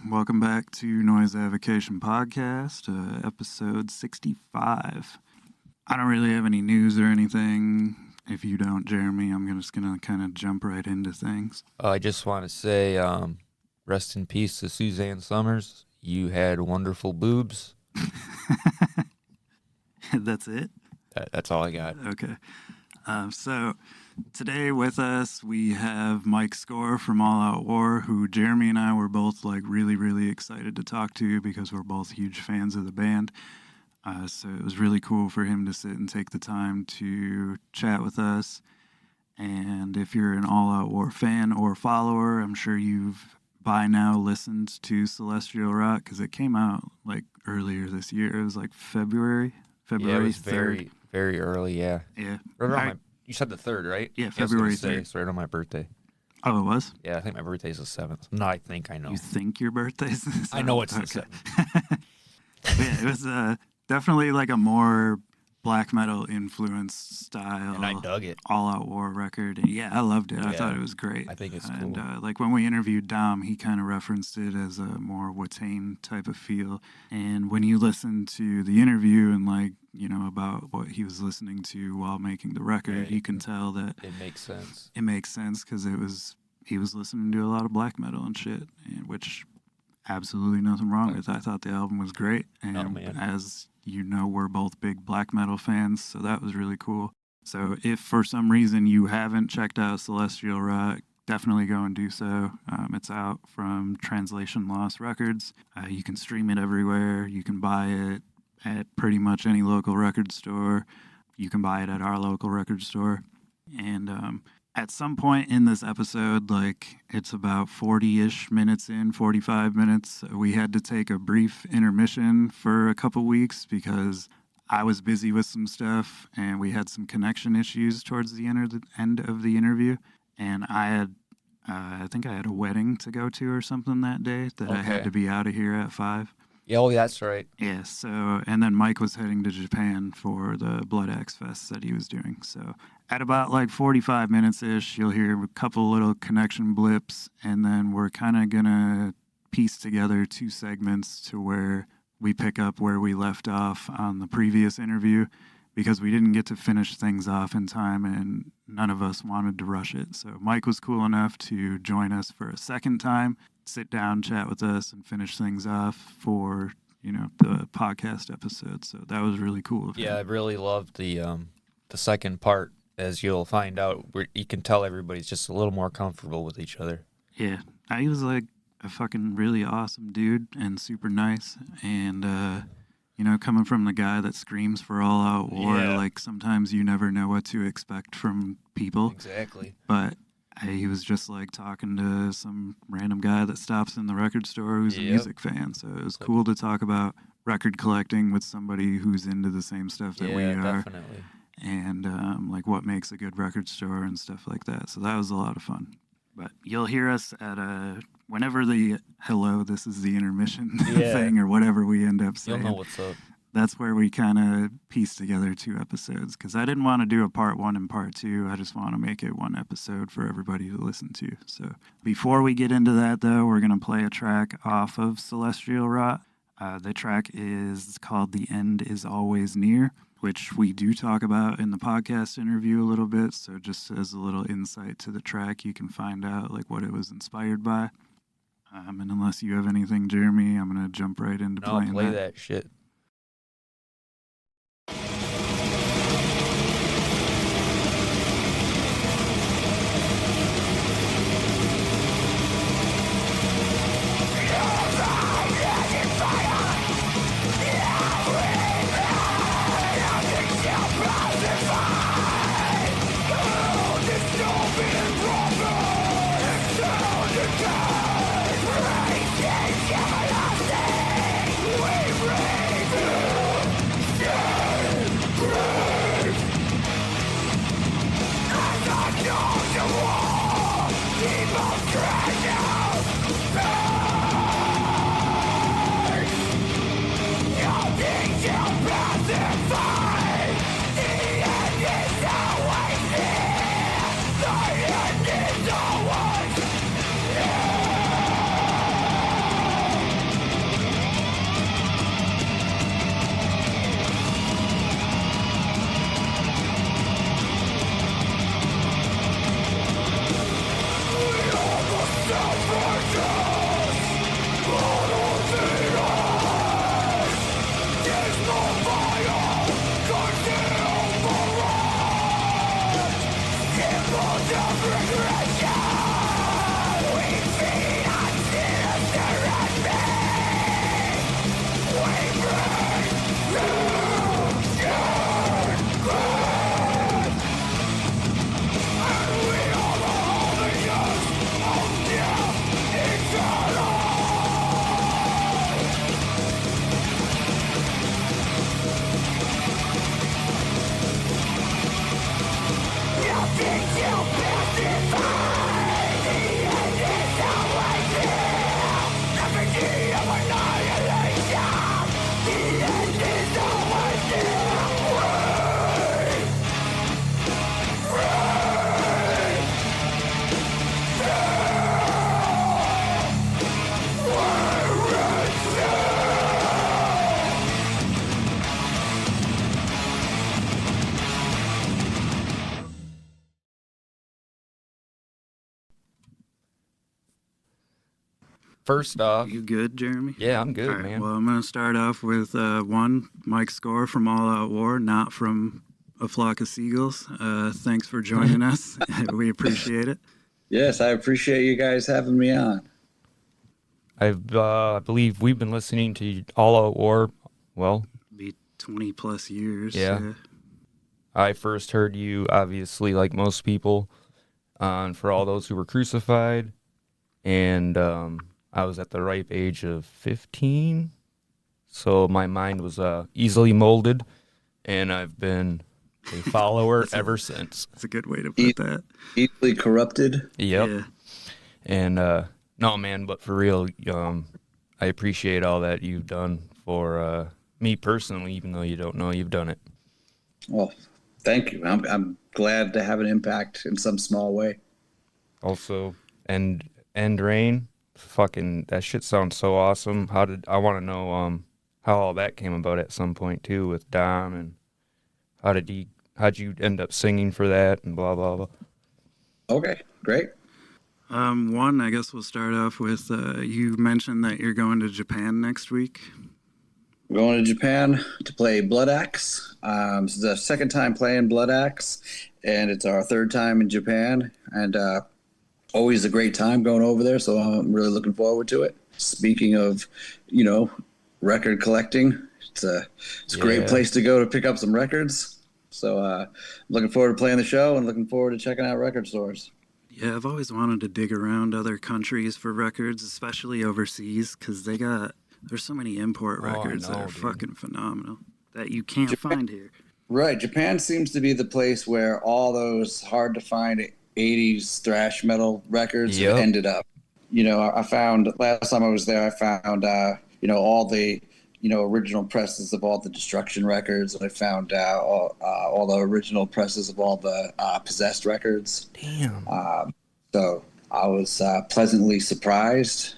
Welcome back to Noise Avocation Podcast, episode 65. I don't really have any news or anything. If you don't, Jeremy, I'm just going to kind of jump right into things. I just want to say, rest in peace to Suzanne Summers. You had wonderful boobs. That's it? That's all I got. Okay. So today with us, we have Mike Score from All Out War, who Jeremy and I were both really, really excited to talk to because we're both huge fans of the band. So it was really cool for him to sit and take the time to chat with us. And if you're an All Out War fan or follower, I'm sure you've by now listened to Celestial Rock because it came out earlier this year. It was February Yeah, it was 3rd. very, very early, yeah. Yeah. You said the 3rd, right? Yeah, February 3rd. It's right on my birthday. Oh, it was? Yeah, I think my birthday's the 7th. No, I know. You think your birthday's the 7th? I know it's the 7th. Yeah, it was definitely a more black metal influenced style. And I dug it. All Out War record. And yeah, I loved it. I thought it was great. I think it's cool. And when we interviewed Dom, he kind of referenced it as a more Watain type of feel. And when you listen to the interview and about what he was listening to while making the record, you can tell that it makes sense. It makes sense because he was listening to a lot of black metal and shit, which absolutely nothing wrong with. I thought the album was great, and as you know, we're both big black metal fans, so that was really cool. So if for some reason you haven't checked out Celestial Rock, definitely go and do so. It's out from Translation Lost Records. You can stream it everywhere. You can buy it at pretty much any local record store. You can buy it at our local record store. And at some point in this episode, it's about 40-ish minutes in, 45 minutes, we had to take a brief intermission for a couple weeks because I was busy with some stuff and we had some connection issues towards the end of the interview. And I think I had a wedding to go to or something that day that I had to be out of here at 5. Yeah, oh, that's right. Yeah, so, and then Mike was heading to Japan for the Blood Axe Fest that he was doing. So at about 45 minutes-ish, you'll hear a couple little connection blips, and then we're kind of going to piece together 2 segments to where we pick up where we left off on the previous interview because we didn't get to finish things off in time, and none of us wanted to rush it. So Mike was cool enough to join us for a second time, sit down, chat with us, and finish things off for, the podcast episode. So that was really cool of him. Yeah, I really loved the second part. As you'll find out, you can tell everybody's just a little more comfortable with each other. Yeah, he was a fucking really awesome dude and super nice. And, coming from the guy that screams for All Out War, sometimes you never know what to expect from people. Exactly. But he was just talking to some random guy that stops in the record store who's a music fan. So it was cool to talk about record collecting with somebody who's into the same stuff that we are. Yeah, definitely. And what makes a good record store and stuff like that. So that was a lot of fun. But you'll hear us at whenever the hello, this is the intermission thing or whatever we end up saying. You'll know what's up. That's where we kind of piece together 2 episodes because I didn't want to do a part 1 and part 2. I just want to make it 1 episode for everybody to listen to. So before we get into that, though, we're going to play a track off of Celestial Rock. The track is called The End Is Always Near, which we do talk about in the podcast interview a little bit. So just as a little insight to the track, you can find out what it was inspired by. And unless you have anything, Jeremy, I'm going to jump right into playing play that shit. We First off, you good, Jeremy? Yeah, I'm good, All right, man. well, I'm going to start off with one, Mike Score from All Out War, not from A Flock of Seagulls. Thanks for joining us. We appreciate it. Yes, I appreciate you guys having me on. I believe we've been listening to All Out War, well... Be 20 plus years. Yeah. I first heard you, obviously, like most people, on For All Those Who Were Crucified, and I was at the ripe age of 15, so my mind was easily molded, and I've been a follower ever since. That's a good way to put that. Easily corrupted? Yep. Yeah. And, no, man, but for real, I appreciate all that you've done for me personally, even though you don't know you've done it. Well, thank you. I'm glad to have an impact in some small way. Also, End Rain, fucking that shit sounds so awesome. I want to know how all that came about at some point too with Dom, and how'd you end up singing for that and blah blah blah. Okay, great. One, I guess we'll start off with you mentioned that you're going to Japan next week. We're going to Japan to play Blood Axe. This is the second time playing Blood Axe, and it's our third time in Japan, and always a great time going over there, so I'm really looking forward to it. Speaking of, record collecting, it's a great place to go to pick up some records. So I'm looking forward to playing the show and looking forward to checking out record stores. Yeah, I've always wanted to dig around other countries for records, especially overseas, because there's so many import records that are fucking phenomenal that you can't find here. Right. Japan seems to be the place where all those hard to find 80s thrash metal records ended up. I found, last time I was there, I found, all the, original presses of all the Destruction records. I found all the original presses of all the Possessed records. Damn. So I was pleasantly surprised,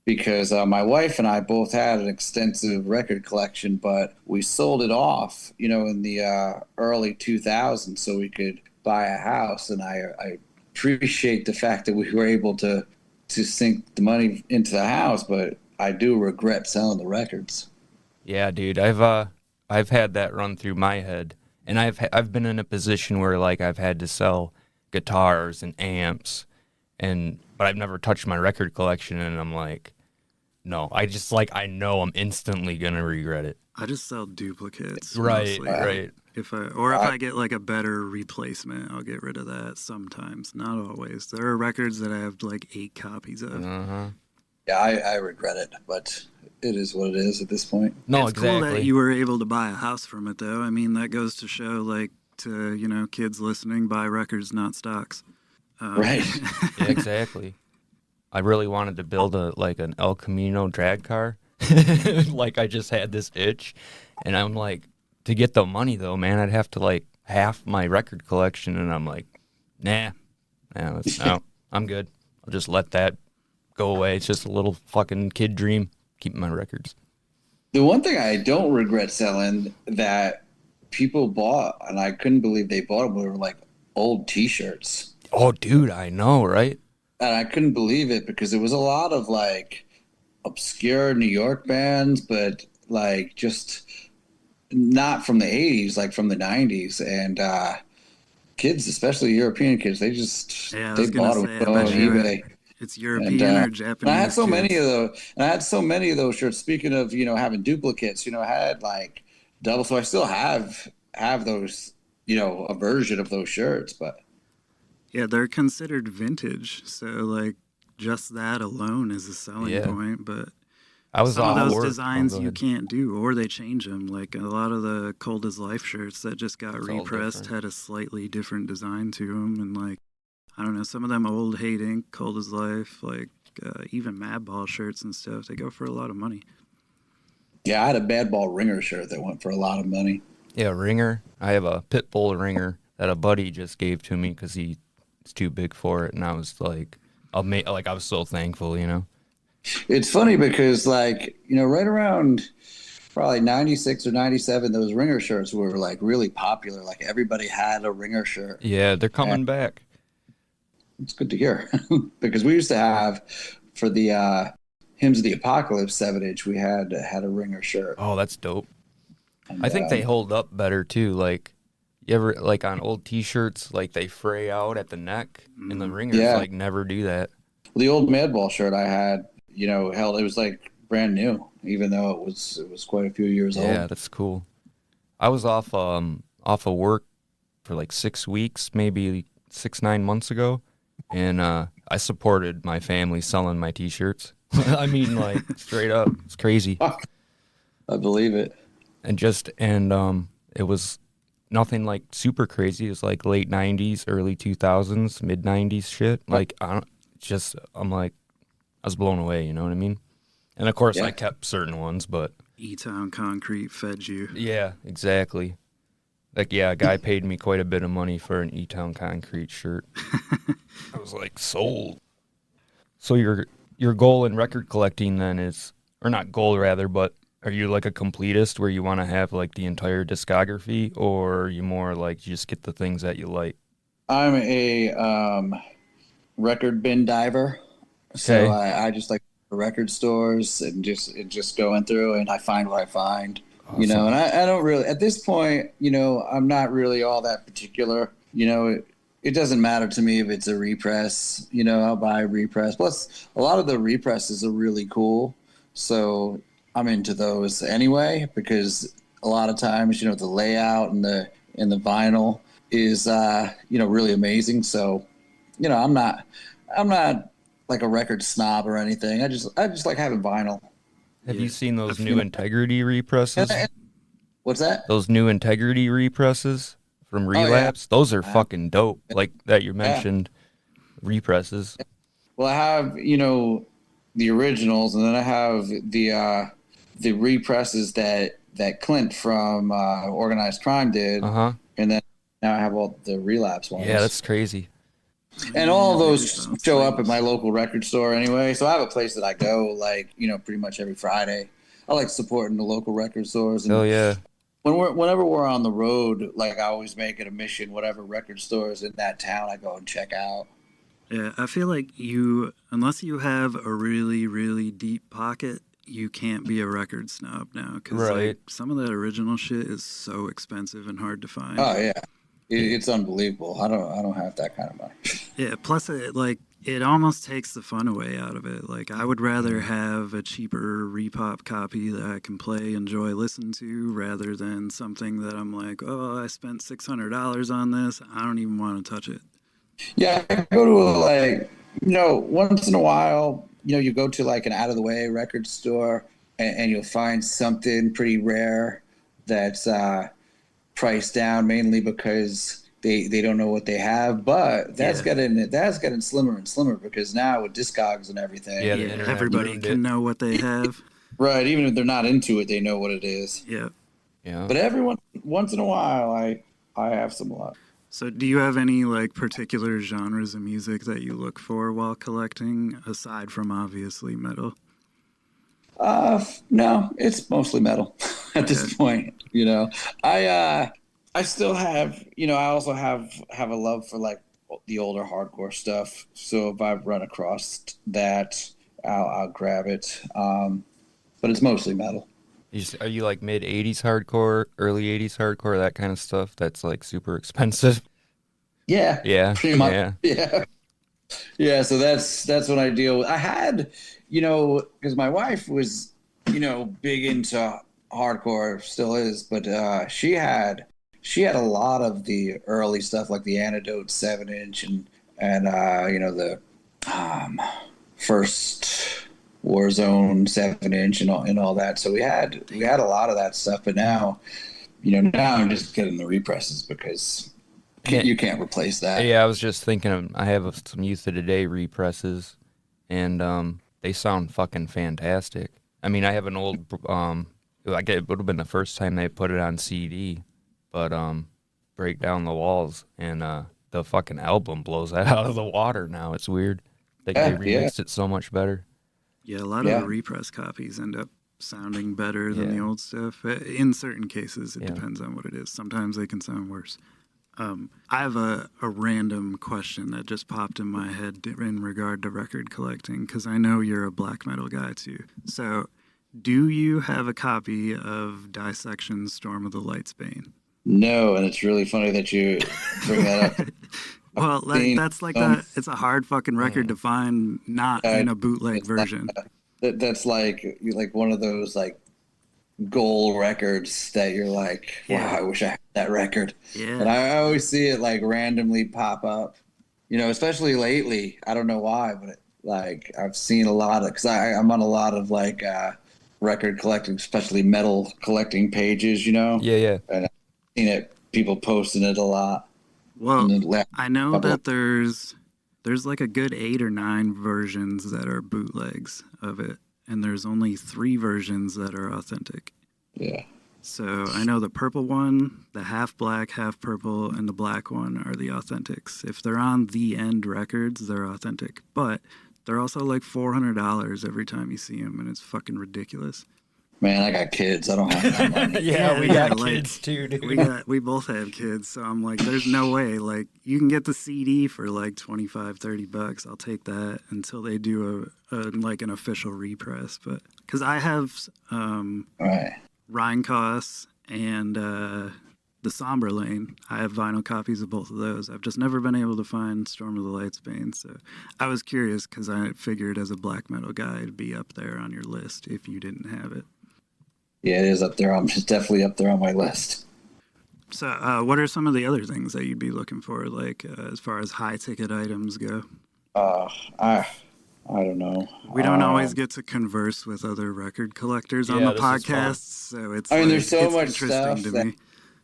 because my wife and I both had an extensive record collection, but we sold it off, in the early 2000s so we could buy a house. And I appreciate the fact that we were able to sink the money into the house, but I do regret selling the records. Yeah, dude, I've had that run through my head, and I've been in a position where like I've had to sell guitars and amps, but I've never touched my record collection, and I'm like, no, I know I'm instantly gonna regret it. I just sell duplicates. Right, mostly. right. If I get like a better replacement, I'll get rid of that sometimes. Not always. There are records that I have like 8 copies of. Uh-huh. Yeah, I regret it, but it is what it is at this point. No, it's exactly. Cool that you were able to buy a house from it, though. I mean, that goes to show, like, to kids listening, buy records, not stocks. Right. Yeah, exactly. I really wanted to build an El Camino drag car. Like I just had this itch, and I'm like, to get the money though, man, I'd have to like half my record collection, and I'm like, no, I'm good. I'll just let that go away. It's just a little fucking kid dream, keeping my records. The one thing I don't regret selling that people bought, and I couldn't believe they bought them, were like old T-shirts. Oh, dude, I know, right? And I couldn't believe it because it was a lot of like obscure New York bands, but like just not from the 80s, like from the 90s. And kids, especially European kids, they bought them on eBay. It's European or Japanese. And I had so many of those. And I had so many of those shirts. Speaking of, having duplicates, I had like double. So I still have those, a version of those shirts. But yeah, they're considered vintage. So like just that alone is a selling point. But some of those designs you can't do, or they change them. Like a lot of the Cold as Life shirts that just got repressed had a slightly different design to them, and like. I don't know, some of them old Hate Ink, Cold as Life, like even Madball shirts and stuff, they go for a lot of money. Yeah, I had a Madball Ringer shirt that went for a lot of money. Yeah, Ringer. I have a Pitbull Ringer that a buddy just gave to me because he's too big for it, and I was like, I was so thankful, It's funny because, like, right around probably 96 or 97, those Ringer shirts were like really popular. Like everybody had a Ringer shirt. Yeah, they're coming back. It's good to hear because we used to have for the Hymns of the Apocalypse 7-inch, we had a ringer shirt. Oh, that's dope. And, I think they hold up better too. Like, you ever, like on old T-shirts, like they fray out at the neck, and the ringers like never do that. Well, the old Madball shirt I had, held. It was like brand new, even though it was quite a few years old. Yeah, that's cool. I was off of work for like 6 weeks, maybe 6-9 months ago, and I supported my family selling my T-shirts. I mean, like straight up, it's crazy. I believe it. And it was nothing like super crazy. It was like late 90s, early 2000s, mid 90s shit. Like I'm like, I was blown away, you know what I mean? And of course I kept certain ones, but E-Town Concrete fed you. yeah, exactly. Like, yeah, a guy paid me quite a bit of money for an E-Town Concrete shirt. I was like, sold. So your goal in record collecting then is, or not goal rather, but are you like a completist where you want to have like the entire discography, or are you more like you just get the things that you like? I'm a record bin diver, so I just like record stores and just going through, and I find what I find. Awesome. And I don't really, at this point, I'm not really all that particular. It doesn't matter to me if it's a repress. I'll buy a repress. Plus, a lot of the represses are really cool, so I'm into those anyway, because a lot of times, the layout and the vinyl is really amazing. So, I'm not like a record snob or anything. I just like having vinyl. Have you seen those new Integrity represses? What's that? Those new Integrity represses from Relapse? Oh, yeah. Those are fucking dope. Like that you mentioned, represses. Well, I have, the originals, and then I have the represses that Clint from Organized Crime did. Uh-huh. And then now I have all the Relapse ones. Yeah, that's crazy. And all of those show up at my local record store anyway. So I have a place that I go, like, pretty much every Friday. I like supporting the local record stores. And yeah. Whenever we're on the road, like, I always make it a mission, whatever record stores in that town I go and check out. Yeah, I feel like unless you have a really, really deep pocket, you can't be a record snob now. Because like, some of that original shit is so expensive and hard to find. Oh, yeah. It's unbelievable. I don't have that kind of money. Yeah, plus it almost takes the fun away out of it. Like, I would rather have a cheaper repop copy that I can play, enjoy, listen to, rather than something that I'm like, oh, I spent $600 on this. I don't even want to touch it. Yeah, I go to once in a while, you go to like an out of the way record store and you'll find something pretty rare that's priced down, mainly because they don't know what they have, but that's getting slimmer and slimmer, because now with Discogs and everything, everybody can know what they have. Right, even if they're not into it, they know what it is. Yeah. But everyone, once in a while, I have some luck. So do you have any like particular genres of music that you look for while collecting, aside from obviously metal? No, it's mostly metal at this point. I still have, I also have a love for like the older hardcore stuff. So if I run across that, I'll grab it. But it's mostly metal. Are you like mid 80s hardcore, early 80s hardcore, that kind of stuff that's like super expensive? Yeah. Yeah. Pretty much. Yeah. Yeah. So that's what I deal with. I had, because my wife was, big into hardcore, still is, but she had a lot of the early stuff, like the Antidote 7-inch and the first Warzone 7-inch and all that. So we had a lot of that stuff, but now I'm just getting the represses because you can't replace that. Yeah, I was just thinking I have some Youth of Today represses, and they sound fucking fantastic. I mean, I have an old like it would have been the first time they put it on CD, but Break Down the Walls, and the fucking album blows that out of the water now. It's weird. They remixed it so much better. Yeah, a lot of the repress copies end up sounding better than the old stuff. In certain cases, it depends on what it is. Sometimes they can sound worse. I have a random question that just popped in my head in regard to record collecting, because I know you're a black metal guy too. So, do you have a copy of Dissection's Storm of the Lightsbane? No, and it's really funny that you bring that up. Well, that's like it's a hard fucking record to find, not in a bootleg version. That's like one of those like gold records that you're like, wow, I wish I had that record. Yeah. But I always see it like randomly pop up, especially lately. I don't know why, but like I've seen a lot of, because I'm on a lot of like record collecting, especially metal collecting pages, Yeah. And I've seen people posting it a lot. Well, I know that there's like a good 8 or 9 versions that are bootlegs of it, and there's only 3 versions that are authentic. Yeah. So I know the purple one, the half black, half purple, and the black one are the authentics. If they're on The End Records, they're authentic. But they're also like $400 every time you see them, and it's fucking ridiculous. Man, I got kids. I don't have that money. yeah, we got kids too, dude. We both have kids, so I'm like, there's no way. Like, you can get the CD for like $25-$30. I'll take that until they do like an official repress. But because I have Rheinkoss and the Somber Lane, I have vinyl copies of both of those. I've just never been able to find Storm of the Lightsbane, so I was curious because I figured as a black metal guy it'd be up there on your list if you didn't have it. Yeah, it is up there. It's definitely up there on my list. So what are some of the other things that you'd be looking for, like as far as high ticket items go? I don't know. We don't always get to converse with other record collectors on the podcasts, so it's. I mean, there's so much interesting stuff to me,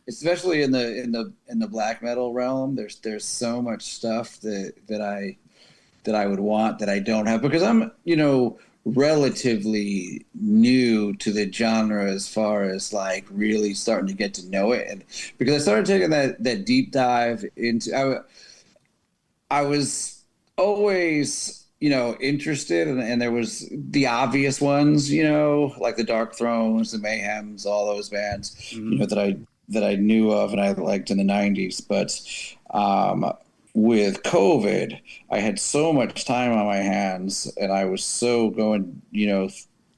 especially in the black metal realm. There's so much stuff that I would want that I don't have, because I'm relatively new to the genre as far as like really starting to get to know it, and because I started taking that deep dive into, I was always interested, and there was the obvious ones, like the Dark Thrones, the Mayhems, all those bands, that I knew of and I liked in the 90s. But with COVID, I had so much time on my hands, and I was so going,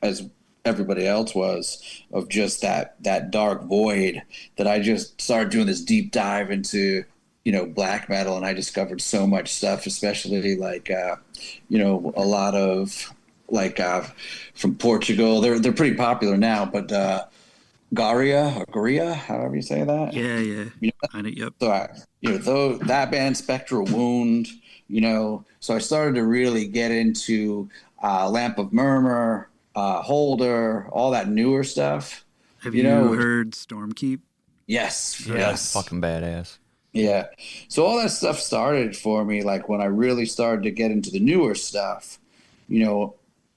as everybody else was, of just that dark void, that I just started doing this deep dive into, black metal, and I discovered so much stuff, especially like, a lot of like from Portugal. They're pretty popular now, but Garia, however you say that. Yeah. Yep. So though that band, Spectral Wound, so I started to really get into Lamp of Murmur, Holder, all that newer stuff. Have you heard Stormkeep? Yes. Yeah, that's fucking badass. Yeah. So all that stuff started for me, like when I really started to get into the newer stuff,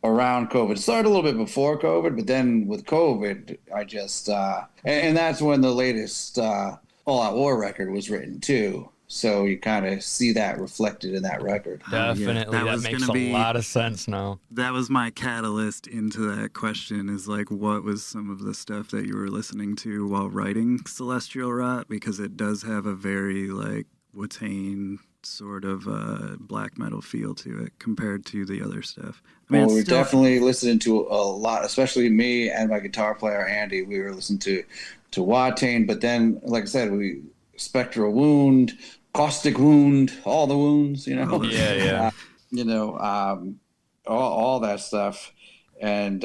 around COVID. It started a little bit before COVID, but then with COVID, I just, and that's when the latest All Out War record was written too. So you kind of see that reflected in that record. Definitely. That makes a lot of sense now. That was my catalyst into that question, is like, what was some of the stuff that you were listening to while writing Celestial Rot? Because it does have a very like Watain sort of black metal feel to it compared to the other stuff. I mean, we're definitely listening to a lot, especially me and my guitar player Andy. We were listening to Watain, but then, like I said, Spectral Wound, Caustic Wound, all the wounds, Yeah. All that stuff, and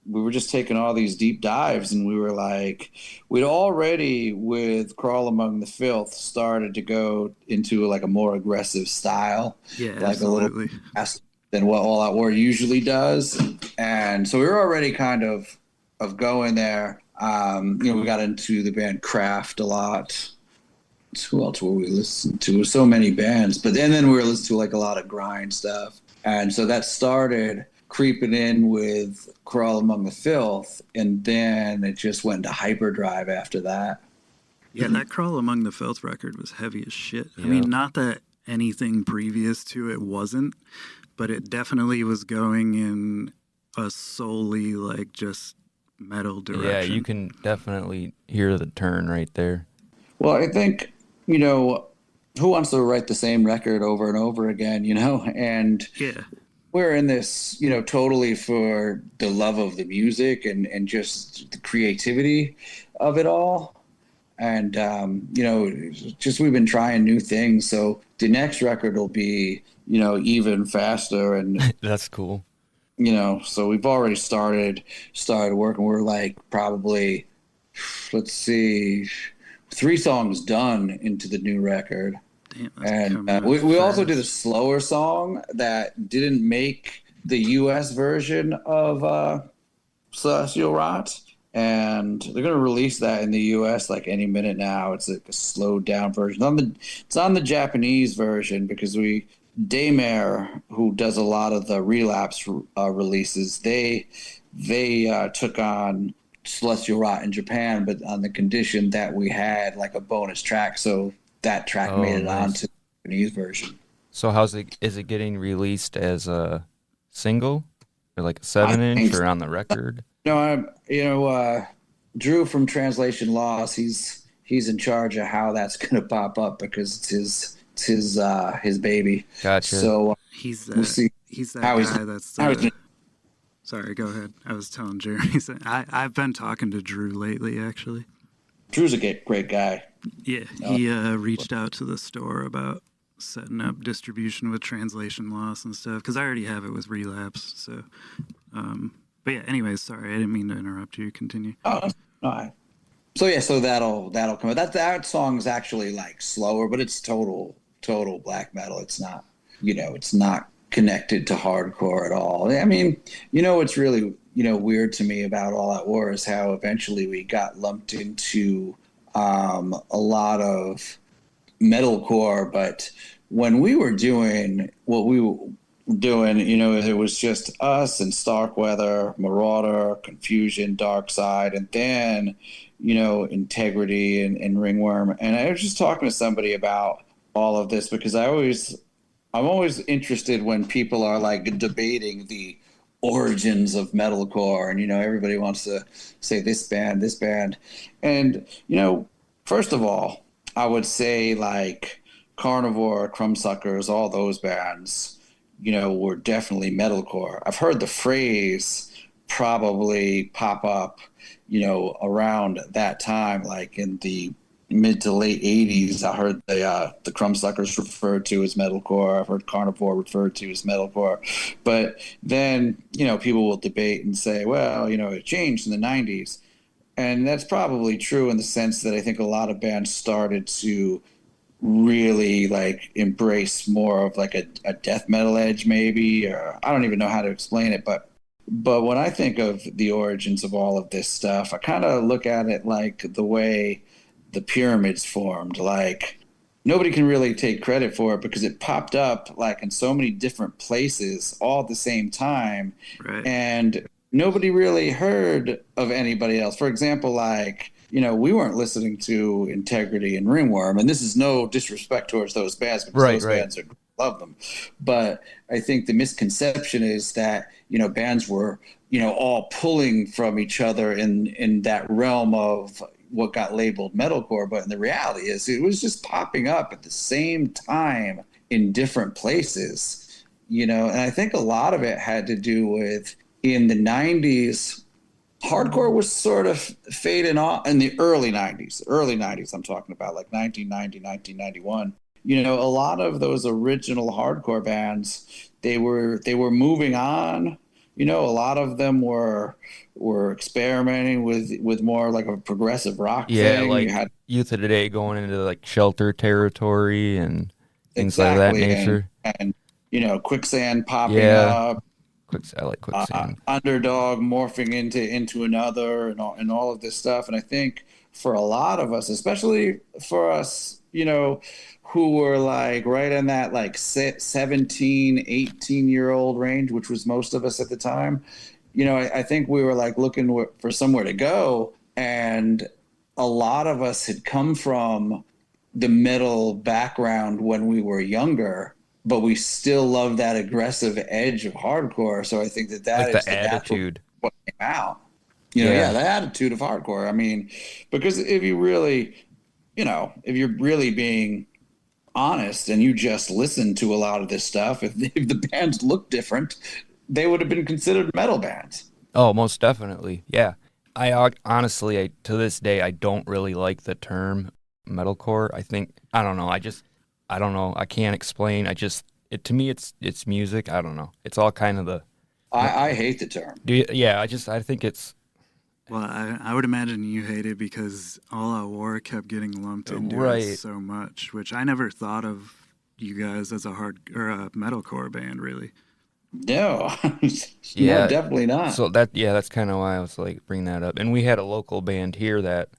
we were just taking all these deep dives, and we were like, we'd already with Crawl Among the Filth started to go into like a more aggressive style, like absolutely. A little faster than what All Out War usually does, and so we were already kind of going there. We got into the band Craft a lot. Who else were we listening to? So many bands, but then we were listening to like a lot of grind stuff, and so that started creeping in with Crawl Among the Filth, and then it just went into hyperdrive after that. Yeah, that Crawl Among the Filth record was heavy as shit. Yeah. I mean, not that anything previous to it wasn't, but it definitely was going in a solely like just metal direction. Yeah, you can definitely hear the turn right there. Well, I think you know, who wants to write the same record over and over again, you know? And Yeah. we're in this, totally for the love of the music and just the creativity of it all. And, just we've been trying new things. So the next record will be, even faster. And, That's cool. so we've already started working. We're like probably, let's see, 3 songs done into the new record. Damn, And we also did a slower song that didn't make the U.S. version of Celestial Rot. And they're going to release that in the U.S. like any minute now. It's like a slowed down version. It's on the Japanese version because Daymare, who does a lot of the Relapse releases, they took on Celestial Rot in Japan, but on the condition that we had like a bonus track. So that track made it onto the Japanese version. So is it getting released as a single or like a 7-inch or on the record? No, Drew from Translation Loss, he's in charge of how that's going to pop up because it's his baby. Gotcha. So we'll see. He's that guy that's. Sorry, go ahead. I was telling Jeremy. I've been talking to Drew lately, actually. Drew's a great guy. Yeah, he reached out to the store about setting up distribution with Translation Loss and stuff because I already have it with Relapse. So, but yeah. Anyways, sorry, I didn't mean to interrupt you. Continue. Oh, no. So that'll come out. That song is actually like slower, but it's total black metal. It's not, it's not connected to hardcore at all. I mean, what's really, weird to me about All Out War is how eventually we got lumped into a lot of metalcore, but when we were doing what we were doing, it was just us and Starkweather, Marauder, Confusion, Dark Side, and then, Integrity and Ringworm. And I was just talking to somebody about all of this because I'm always interested when people are like debating the origins of metalcore, and everybody wants to say this band, and first of all, I would say like Carnivore, Crumbsuckers, all those bands, were definitely metalcore. I've heard the phrase probably pop up, around that time, like in the mid to late 80s. I heard the Crumbsuckers referred to as metalcore. I've heard Carnivore referred to as metalcore. But then, people will debate and say, well, it changed in the 90s. And that's probably true in the sense that I think a lot of bands started to really like embrace more of like a death metal edge, maybe, or I don't even know how to explain it. But when I think of the origins of all of this stuff, I kind of look at it like the way the pyramids formed. Like nobody can really take credit for it because it popped up like in so many different places all at the same time. Right. And nobody really heard of anybody else. For example, like, we weren't listening to Integrity and Ringworm, and this is no disrespect towards those bands because those bands love them. But I think the misconception is that, bands were, all pulling from each other in that realm of what got labeled metalcore. But the reality is it was just popping up at the same time in different places, and I think a lot of it had to do with in the 90s, hardcore was sort of fading off in the early 90s. I'm talking about like 1990, 1991. A lot of those original hardcore bands, they were moving on. A lot of them were experimenting with more like a progressive rock thing. Yeah, like Youth of Today going into like Shelter territory and things like that nature. And Quicksand popping up. I like Quicksand. Underdog morphing into another, and all of this stuff. And I think for a lot of us, especially for us, who were like right in that like 17, 18-year-old range, which was most of us at the time, I think we were like looking for somewhere to go. And a lot of us had come from the metal background when we were younger, but we still love that aggressive edge of hardcore. So I think that like is the attitude. What came out. The attitude of hardcore. I mean, because if you really if you're really being honest and you just listen to a lot of this stuff, if the bands looked different, they would have been considered metal bands. Oh, most definitely. Yeah. Honestly, to this day, I don't really like the term metalcore. I don't know. I don't know. I can't explain. To me, it's music. I don't know. It's all kind of I hate the term. Yeah, I think it's. Well, I would imagine you hate it because All Out War kept getting lumped into Right. it so much, which I never thought of you guys as a a metalcore band, really. No, Yeah. no, definitely not. So that's kind of why I was like bringing that up. And we had a local band here that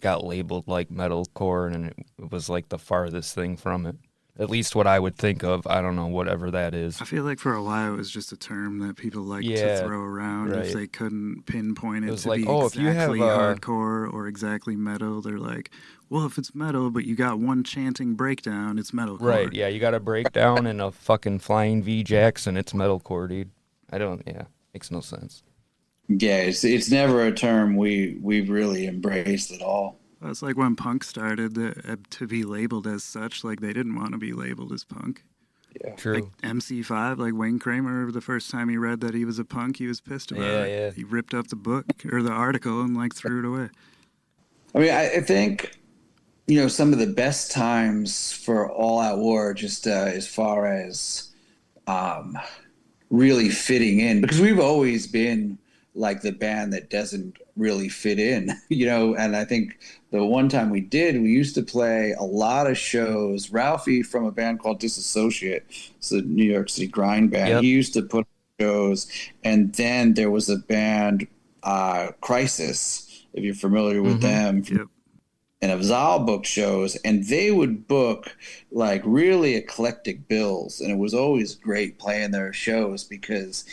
got labeled like metalcore, and it was like the farthest thing from it. At least what I would think of. I don't know, whatever that is. I feel like for a while it was just a term that people liked to Yeah, throw around right. if they couldn't pinpoint it, was to like, be oh, if you have, exactly hardcore or exactly metal. They're like, well, if it's metal, but you got one chanting breakdown, it's metalcore. Right, yeah, you got a breakdown and a fucking flying V Jackson, it's metalcore, dude. Makes no sense. Yeah, it's never a term we've really embraced at all. It's like when punk started to be labeled as such, like they didn't want to be labeled as punk. Yeah, true. Like MC5, like Wayne Kramer, the first time he read that he was a punk, he was pissed about it. Yeah. He ripped up the book or the article and like threw it away. I mean, I think some of the best times for All Out War, just as far as really fitting in, because we've always been like the band that doesn't really fit in, and I think the one time we used to play a lot of shows. Ralphie from a band called Disassociate, it's a New York City grind band. Yep. He used to put on shows, and then there was a band, Crisis, if you're familiar with them. Yep. And Avzal booked shows, and they would book like really eclectic bills, and it was always great playing their shows because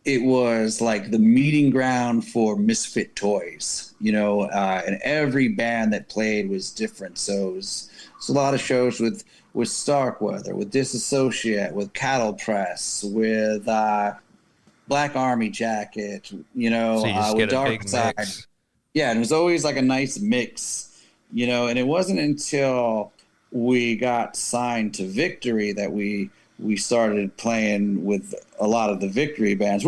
it was like the meeting ground for misfit toys, and every band that played was different. So it was a lot of shows with Starkweather, with Disassociate, with Cattle Press, with Black Army Jacket, So you just with get a Dark big Side. mix. Yeah, and it was always like a nice mix, and it wasn't until we got signed to Victory that we started playing with a lot of the Victory bands,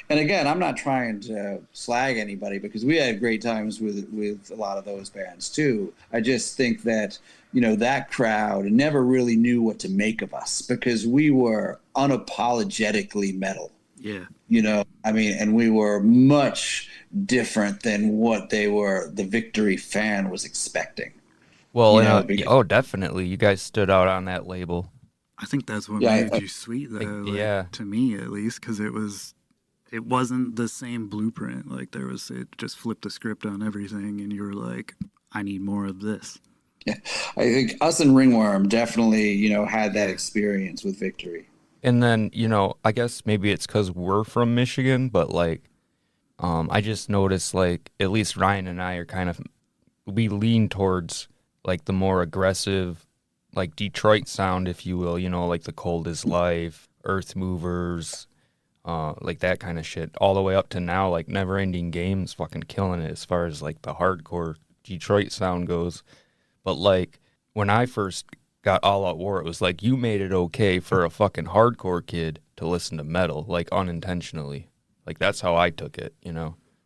and again, I'm not trying to slag anybody because we had great times with a lot of those bands too. I just think that, that crowd never really knew what to make of us because we were unapologetically metal. Yeah. And we were much different than what the Victory fan was expecting. Well, definitely. You guys stood out on that label. I think that's what made you sweet, though. Yeah. To me, at least, because it wasn't the same blueprint. Like it just flipped the script on everything, and you were like, I need more of this. Yeah, I think us and Ringworm definitely, had that experience with Victory. And then, I guess maybe it's because we're from Michigan, but like, I just noticed like at least Ryan and I are we lean towards like the more aggressive, like Detroit sound, if you will, like the Cold is Life, Earth Movers, like that kind of shit, all the way up to now, like Never Ending Game's fucking killing it as far as like the hardcore Detroit sound goes. But like when I first got All Out War, it was like you made it okay for a fucking hardcore kid to listen to metal, like unintentionally. Like that's how I took it,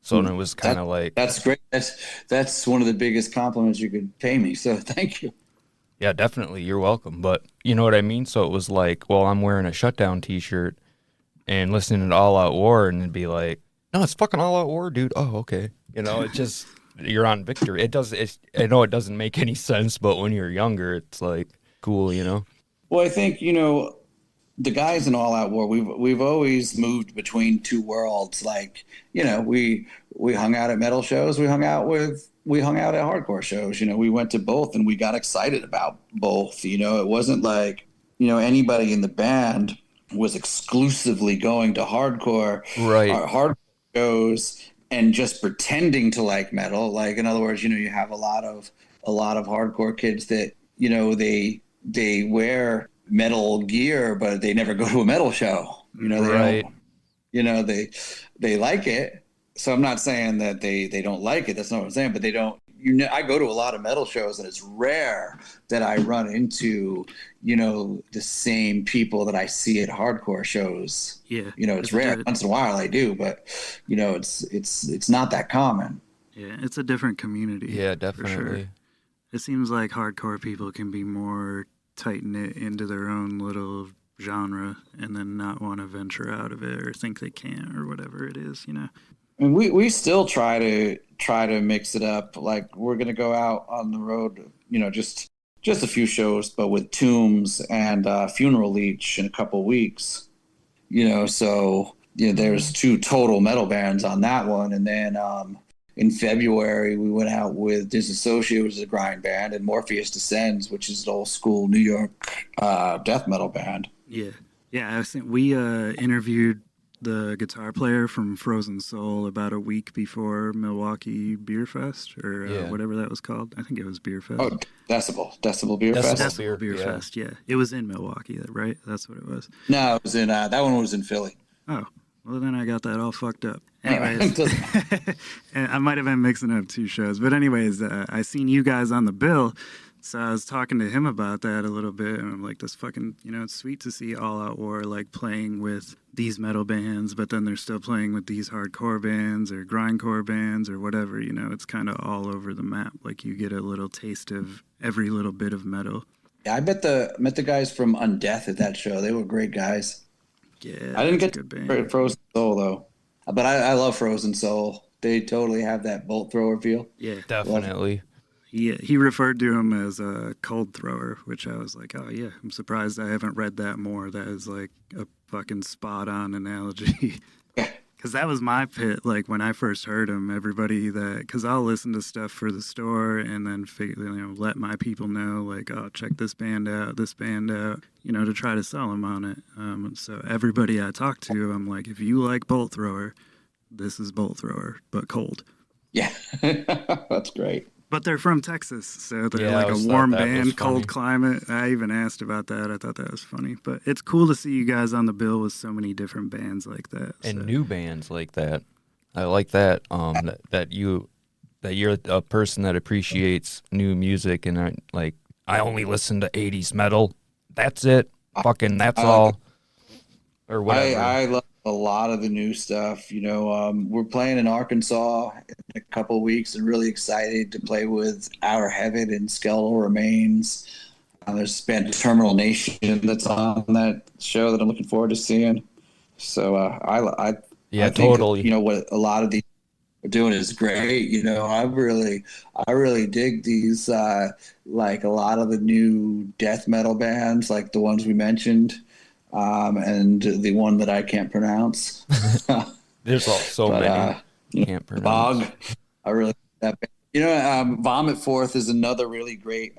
So it was kind of like... That's great. That's one of the biggest compliments you could pay me, so thank you. Yeah, definitely. You're welcome. But you know what I mean? So it was like, well, I'm wearing a Shutdown t-shirt and listening to All Out War, and it'd be like, no, it's fucking All Out War, dude. Oh, okay. It just, you're on Victory. I know it doesn't make any sense, but when you're younger, it's like cool, Well, I think, the guys in All Out War, we've always moved between two worlds. Like, we hung out at metal shows, we hung out at hardcore shows. We went to both and we got excited about both. It wasn't like, anybody in the band was exclusively going to hardcore or hardcore shows and just pretending to like metal. Like, in other words, you have a lot of hardcore kids that, they wear metal gear, but they never go to a metal show. They don't, they like it. So I'm not saying that they don't like it. That's not what I'm saying, but they don't I go to a lot of metal shows, and it's rare that I run into, the same people that I see at hardcore shows. Yeah. It's rare. Once in a while I do, but it's not that common. Yeah, it's a different community. Yeah, definitely. For sure. It seems like hardcore people can be more tight-knit into their own little genre and then not want to venture out of it or think they can or whatever it is, I mean, we still try to mix it up. Like, we're gonna go out on the road, just a few shows, but with Tombs and Funeral Leech in a couple weeks. So there's 2 total metal bands on that one, and then in February we went out with Disassociate, which is a grind band, and Morpheus Descends, which is an old school New York death metal band. Yeah. I think we interviewed the guitar player from Frozen Soul about a week before Milwaukee Beer Fest or whatever that was called. I think it was Beer Fest. Oh, Decibel Beer Fest. Decibel Beer Fest. Yeah, it was in Milwaukee, right? That's what it was. No, it was in that one was in Philly. Oh, well then I got that all fucked up. Anyways, and I might have been mixing up 2 shows, but anyways, I seen you guys on the bill. So I was talking to him about that a little bit, and I'm like, this fucking, it's sweet to see All Out War, like, playing with these metal bands, but then they're still playing with these hardcore bands or grindcore bands or whatever, it's kind of all over the map. Like, you get a little taste of every little bit of metal. Yeah, I met the guys from Undeath at that show. They were great guys. Yeah, I didn't get to Frozen Soul, though. But I love Frozen Soul. They totally have that bolt thrower feel. Yeah, definitely. He referred to him as a cold thrower, which I was like, oh yeah, I'm surprised I haven't read that more. That is like a fucking spot on analogy. Because that was my pit. Like when I first heard him, because I'll listen to stuff for the store and then let my people know, like, oh, check this band out, to try to sell them on it. So everybody I talk to, I'm like, if you like Bolt Thrower, this is Bolt Thrower, but cold. Yeah, that's great. But they're from Texas, so they're like a warm band, cold climate. I even asked about that. I thought that was funny. But it's cool to see you guys on the bill with so many different bands like that. And new bands like that. I like that. That you're a person that appreciates new music and I only listen to 80s metal. That's it. Fucking that's all. Or whatever. I love a lot of the new stuff. We're playing in Arkansas in a couple of weeks and really excited to play with Outer Heaven and Skeletal Remains. There's a band Terminal Nation that's on that show that I'm looking forward to seeing. So I think, totally. What a lot of these are doing is great. I really dig these like a lot of the new death metal bands, like the ones we mentioned. And the one that I can't pronounce. There's so many. Can't pronounce. Bog. I really like that band. Vomit Forth is another really great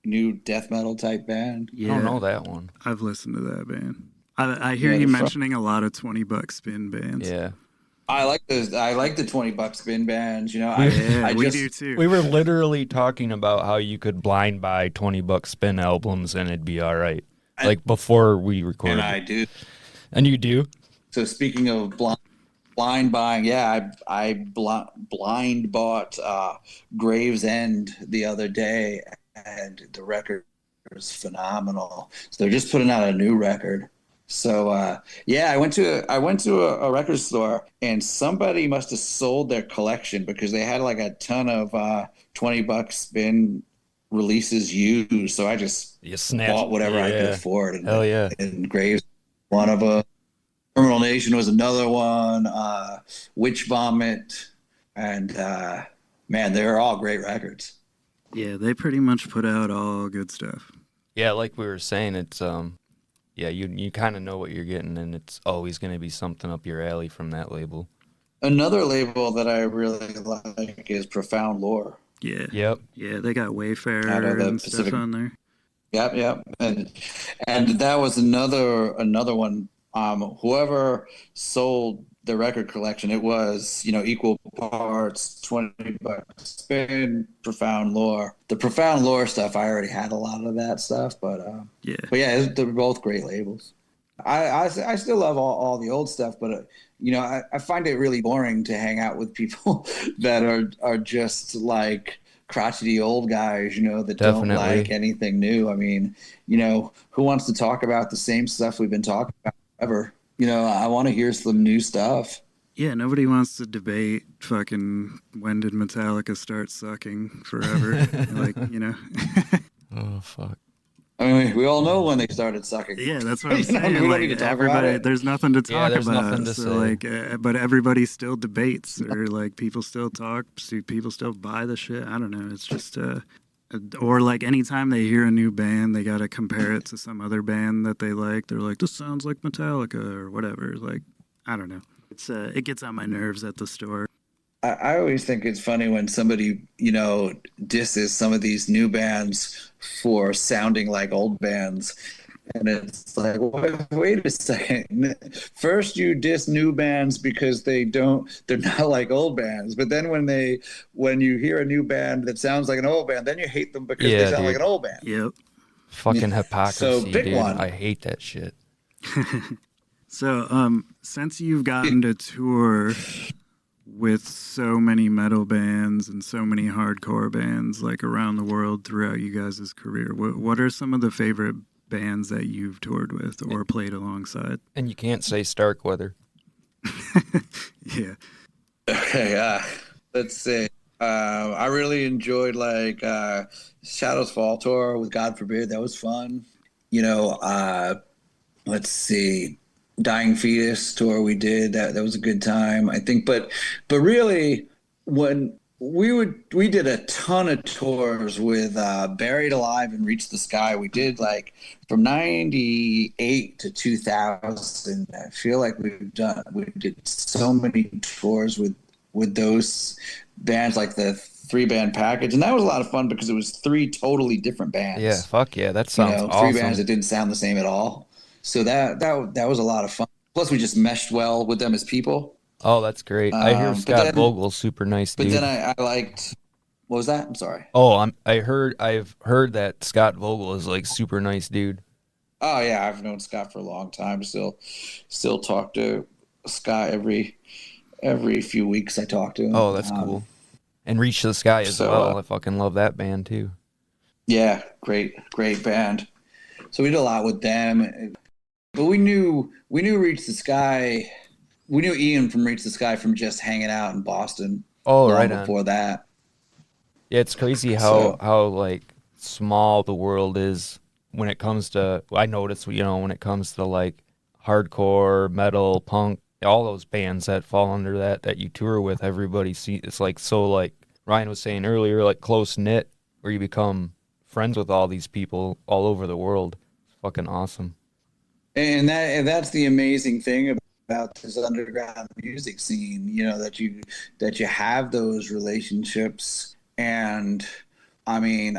new death metal type band. Yeah, I don't know that one. I've listened to that band. I hear you mentioning a lot of $20 spin bands. Yeah. I like those. I like the $20 spin bands. We do too. We were literally talking about how you could blind buy $20 spin albums and it'd be all right. Like before we recorded. And I do. And you do? So speaking of blind buying, I blind bought Gravesend the other day, and the record was phenomenal. So they're just putting out a new record. So I went to a record store, and somebody must have sold their collection because they had like a ton of $20 spin releases used, so I just bought whatever I could afford. And, hell yeah! And Graves, one of them. Terminal Nation was another one. Witch Vomit, and man, they're all great records. Yeah, they pretty much put out all good stuff. Yeah, like we were saying, it's you kind of know what you're getting, and it's always going to be something up your alley from that label. Another label that I really like is Profound Lore. Yeah. Yep. Yeah, they got Wayfarer and Pacific stuff on there. Yep. And that was another one. Whoever sold the record collection, it was, equal parts $20 spin, Profound Lore. The Profound Lore stuff, I already had a lot of that stuff, but they're both great labels. I still love all the old stuff, but I find it really boring to hang out with people that are just like crotchety old guys, that don't like Definitely. anything new. I mean, who wants to talk about the same stuff we've been talking about forever? I want to hear some new stuff. Yeah, nobody wants to debate fucking when did Metallica start sucking forever. Like, Oh fuck. I mean, we all know when they started sucking. Yeah, that's what I'm saying. We don't Like need to talk about everybody, it. there's nothing to Yeah, talk there's about. nothing to So say. like, but everybody still debates, or like people still talk. People still buy the shit. I don't know. It's just or like anytime they hear a new band, they gotta compare it to some other band that they like. They're like, this sounds like Metallica or whatever. Like, I don't know. It gets on my nerves at the store. I always think it's funny when somebody, disses some of these new bands for sounding like old bands. And it's like, wait a second. First, you diss new bands because they're not like old bands. But then when you hear a new band that sounds like an old band, then you hate them because they Yeah, sound like dude. an old band. Yep. Fucking So hypocrisy, pick dude. one. I hate that shit. So, since you've gotten to tour with so many metal bands and so many hardcore bands like around the world throughout you guys' career, what are some of the favorite bands that you've toured with or played alongside? And you can't say Starkweather. Yeah. Okay, let's see. I really enjoyed like Shadows Fall tour with God Forbid. That was fun. Let's see. Dying Fetus tour we did. That was a good time, I think. But really, when we did a ton of tours with Buried Alive and Reach the Sky. We did like from '98 to 2000. I feel like we did so many tours with those bands, like the 3-band package, and that was a lot of fun because it was 3 totally different Yeah, bands. fuck yeah. That sounds 3 bands awesome. that didn't sound the same at all. So that was a lot of fun. Plus, we just meshed well with them as people. Oh, that's great. I hear Um, but Scott then, Vogel's super nice, but then dude. I liked. What was that? I'm sorry. Oh, I've heard that Scott Vogel is like super nice, dude. Oh yeah, I've known Scott for a long time. Still talk to Scott every few weeks. I talk to him. Oh, that's cool. And Reach the Sky as So well. I fucking love that band too. yeah, great band. So we did a lot with them, but we knew Reach the Sky. We knew Ian from Reach the Sky from just hanging out in Boston Oh, long right on. before that. Yeah, it's crazy So how like small the world is when it comes to I notice, when it comes to like hardcore, metal, punk, all those bands that fall under that you tour with, everybody see it's like so like Ryan was saying earlier, like close knit where you become friends with all these people all over the world. It's fucking awesome. and that's the amazing thing about this underground music scene, that you have those relationships. And I mean,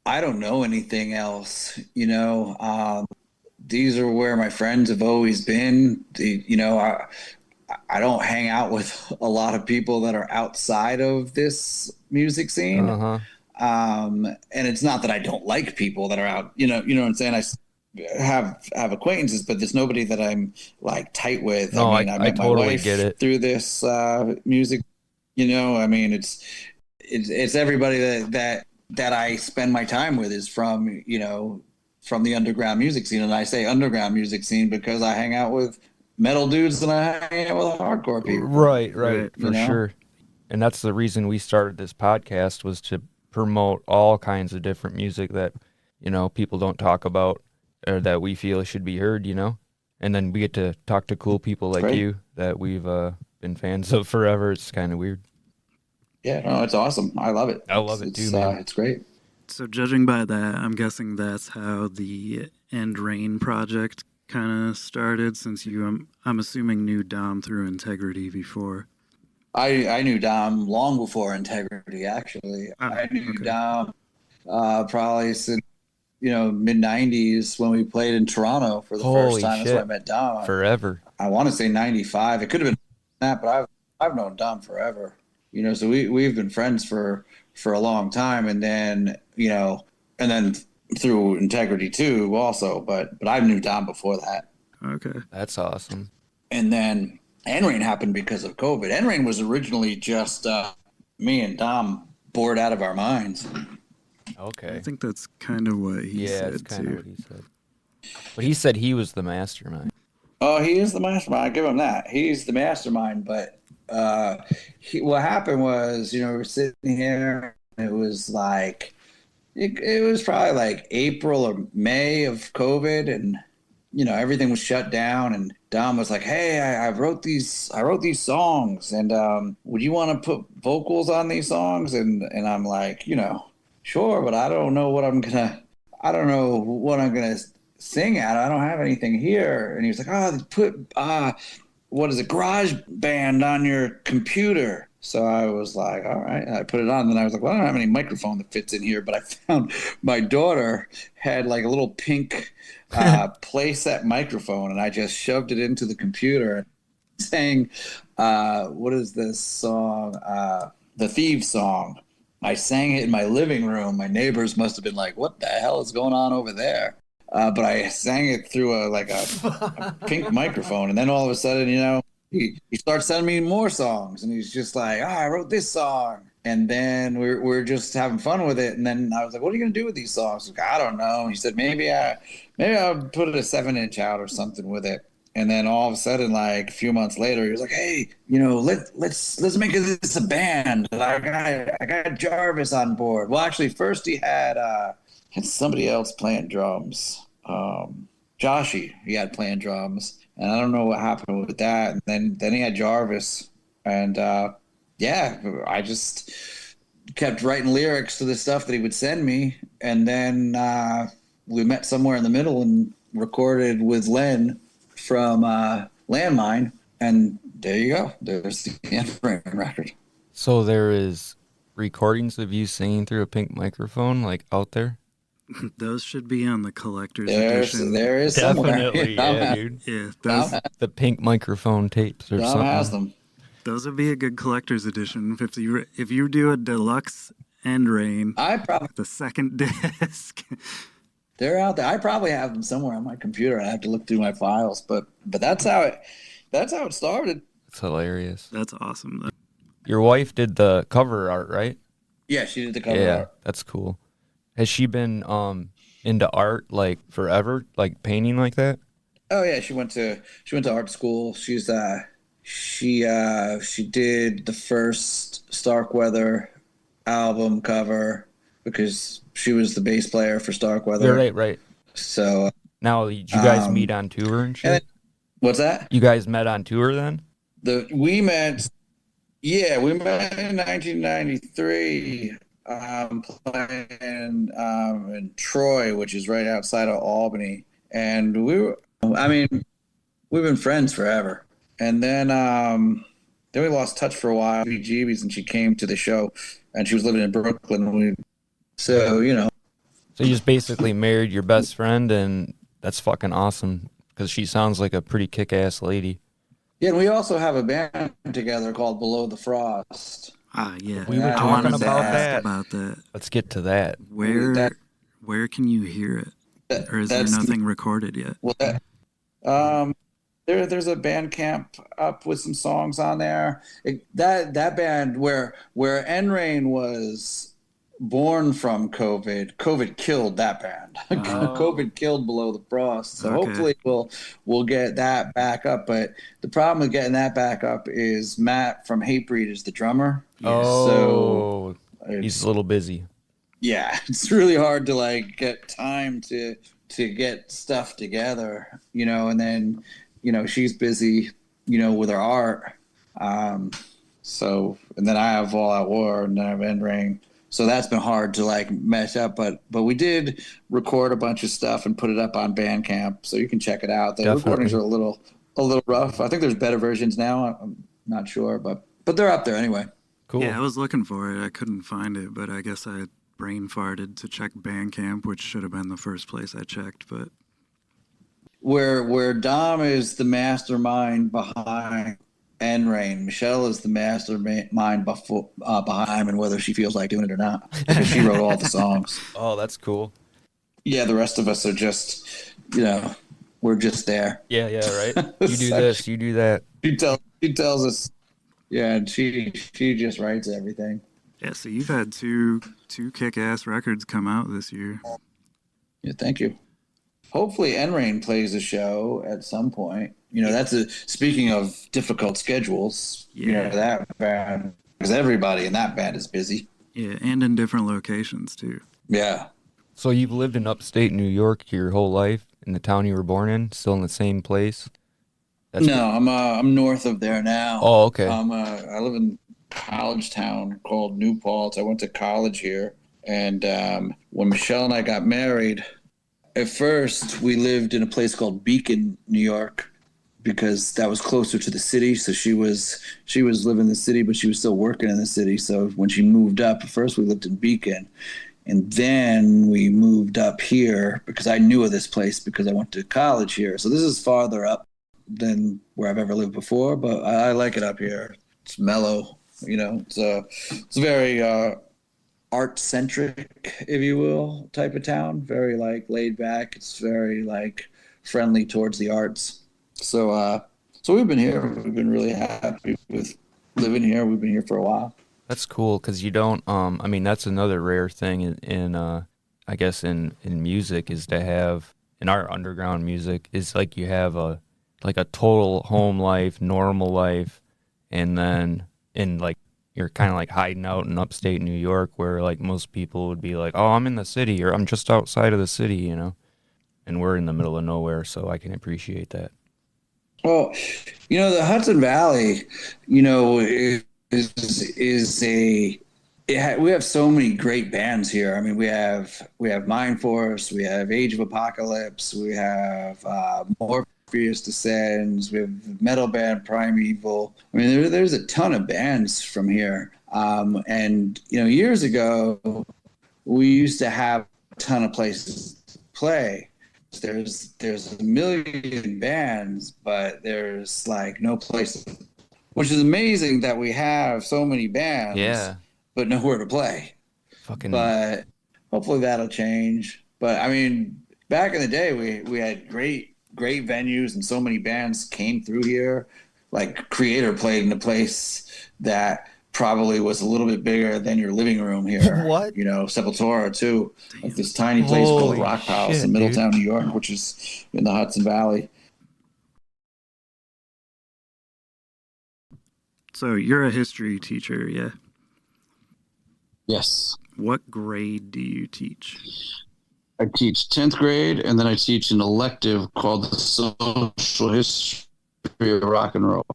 I don't know anything else. These are where my friends have always been. I don't hang out with a lot of people that are outside of this music scene. Uh-huh. And it's not that I don't like people that are out, what I'm saying? I have acquaintances, but there's nobody that I'm like tight with. I No, I mean, I I met my totally get wife it. through this music. I mean, it's everybody that I spend my time with is from the underground music scene. And I say underground music scene because I hang out with metal dudes and I hang out with hardcore people. Right, right, Right. for sure. And that's the reason we started this podcast was to promote all kinds of different music that, people don't talk about or that we feel should be heard. And then we get to talk to cool people It's like great. you that we've been fans of forever. It's kind of weird. Yeah, no, it's awesome. I love it. I love it too, man. It's great. So judging by that, I'm guessing that's how the End Rain project kind of started, since I'm assuming knew Dom through Integrity before. I knew Dom long before Integrity. Actually, Oh, I knew okay. Dom probably since mid '90s when we played in Toronto for the first Holy time. That's where I shit. met Dom. Forever. I want to say '95. It could have been that, but I've known Dom forever. So we've been friends for a long time, and then through Integrity too, also. But I knew Dom before that. Okay. That's awesome. And then N-Rain happened because of COVID. N-Rain was originally just me and Dom bored out of our minds. Okay. I think that's kind of what he said, that's kind too. of what he said. But he said he was the mastermind. Oh, he is the mastermind. I give him that. He's the mastermind. But what happened was, we were sitting here. It was like, it was probably like April or May of COVID, and everything was shut down. And Dom was like, "Hey, I wrote these songs, and would you want to put vocals on these songs?" And I'm like, sure, but I don't know what I'm gonna sing at. I don't have anything here. And he was like, "Oh, put what is it, Garage Band on your computer." So I was like, all right. And I put it on. And then I was like, well, I don't have any microphone that fits in here. But I found my daughter had like a little pink playset microphone. And I just shoved it into the computer and sang, what is this song? The Thieves song. I sang it in my living room. My neighbors must have been like, what the hell is going on over there? But I sang it through a pink microphone. And then all of a sudden, he starts sending me more songs, and he's just like, I wrote this song. And then we're just having fun with it. And then I was like, what are you going to do with these songs? Like, I don't know. And he said, maybe I'll put a 7-inch out or something with it. And then all of a sudden, like a few months later, he was like, hey, let's make this a band. I got Jarvis on board. Well, actually, first he had somebody else playing drums. Joshy, he had playing drums. And I don't know what happened with that. And then he had Jarvis. And I just kept writing lyrics to the stuff that he would send me. And then we met somewhere in the middle and recorded with Len from Landmine. And there you go. There's the N-Rain record. So there is recordings of you singing through a pink microphone, like, out there? Those should be on the collector's edition. There is Definitely, somewhere. dude. Yeah, those, The pink microphone tapes or Dom something. has them. those would be a good collector's edition. If you do a deluxe N-Rain, the second disc. They're out there. I probably have them somewhere on my computer. I have to look through my files, but that's how it started. It's hilarious. That's awesome, though. Your wife did the cover art, right? Yeah, she did the cover art. That's cool. Has she been into art like forever, like painting like that? Oh yeah, she went to art school. She did the first Starkweather album cover because she was the bass player for Starkweather. Right. So now, did you guys meet on tour and shit? What's that? You guys met on tour then? We met in 1993. Playing in Troy, which is right outside of Albany, and we've been friends forever. And then we lost touch for a while. Jeebies, and she came to the show, and she was living in Brooklyn. So you just basically married your best friend, and that's fucking awesome because she sounds like a pretty kick-ass lady. Yeah, and we also have a band together called Below the Frost. Yeah. We were talking about that. Let's get to that. Where can you hear it? Or is there nothing recorded yet? Well, there's a Bandcamp up with some songs on there. That band where N-Rain was born from COVID killed that band. COVID killed Below the Frost. So hopefully we'll get that back up. But the problem with getting that back up is Matt from Hatebreed is the drummer. Oh, so he's a little busy. Yeah, it's really hard to get time to get stuff together, and then she's busy, with her art. So, and then I have All Out War, and then I have N-Rain. So that's been hard to mesh up, but we did record a bunch of stuff and put it up on Bandcamp, so you can check it out. The recordings are a little rough. I think there's better versions now. I'm not sure, but they're up there anyway. Cool. Yeah, I was looking for it. I couldn't find it, but I guess I brain farted to check Bandcamp, which should have been the first place I checked. But where Dom is the mastermind behind N-Rain, Michelle is the mastermind behind and whether she feels like doing it or not, because she wrote all the songs. Oh, that's cool. Yeah, the rest of us are just We're just there. Yeah, right. You do this, you do that. She tells us, yeah, and she just writes everything. Yeah, so you've had two kick-ass records come out this year. Yeah, thank you. Hopefully, Enrain plays a show at some point. That's speaking of difficult schedules. Yeah. That band, because everybody in that band is busy. Yeah, and in different locations too. Yeah. So you've lived in upstate New York your whole life, in the town you were born in, still in the same place? I'm north of there now. Oh, okay. I live in a college town called New Paltz. I went to college here, and when Michelle and I got married, at first we lived in a place called Beacon, New York, because that was closer to the city. So she was living in the city, but she was still working in the city. So when she moved up, first we lived in Beacon, and then we moved up here because I knew of this place because I went to college here. So this is farther up than where I've ever lived before, but I like it up here. It's mellow, it's very art centric, if you will, type of town. Very like laid back. It's very like friendly towards the arts. So we've been here. We've been really happy with living here. We've been here for a while. That's cool because you don't. I mean, that's another rare thing in I guess in music is to have in our underground music is like you have a total home life, normal life, and then you're kind of like hiding out in upstate New York where like most people would be like, oh, I'm in the city or I'm just outside of the city, and we're in the middle of nowhere, so I can appreciate that. Well, the Hudson Valley, we have so many great bands here. I mean, we have Mind Force, we have Age of Apocalypse, we have Morpheus Descends, we have metal band Primeval. I mean, there's a ton of bands from here. And years ago, we used to have a ton of places to play. There's a million bands, but there's like no place, which is amazing that we have so many bands. Yeah. But nowhere to play. But hopefully that'll change. But I mean, back in the day, we had great venues, and so many bands came through here. Like Creator played in a place that probably was a little bit bigger than your living room here. What? Sepultura too, like this tiny place called Rock House in Middletown, New York, which is in the Hudson Valley. So you're a history teacher, yeah? Yes. What grade do you teach? I teach 10th grade, and then I teach an elective called the Social History of Rock and Roll.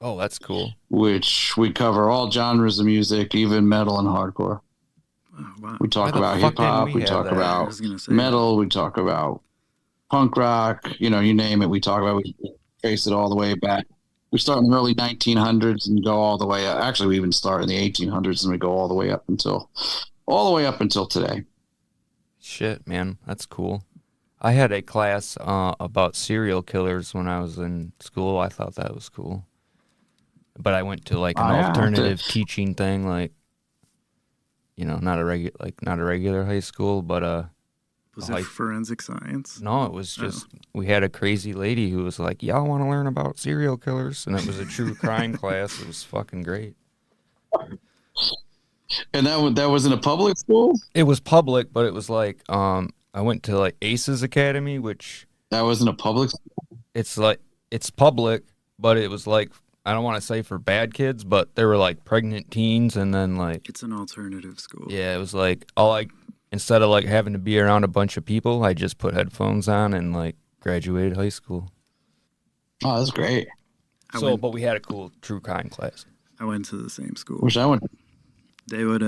Oh, that's cool. Which we cover all genres of music, even metal and hardcore. Oh, wow. We talk about hip hop, we talk about metal, we talk about punk rock, you name it. We talk about, we trace it all the way back. We start in the early 1900s and go all the way up. Actually, we even start in the 1800s and we go all the way up until today. Shit, man, that's cool. I had a class about serial killers when I was in school. I thought that was cool. But I went to like an alternative teaching thing, like not a regular high school, but was it forensic science? No, it was just we had a crazy lady who was like, "Y'all want to learn about serial killers?" And it was a true crime class. It was fucking great. And that was in a public school? It was public, but it was like I went to like Aces Academy, which that wasn't a public school. It's public, but it was like I don't want to say for bad kids, but there were like pregnant teens, and then like it's an alternative school. Yeah, it was like instead of like having to be around a bunch of people, I just put headphones on and like graduated high school. Oh, that's great. But we had a cool true crime class. I went to the same school. Wish I went. They would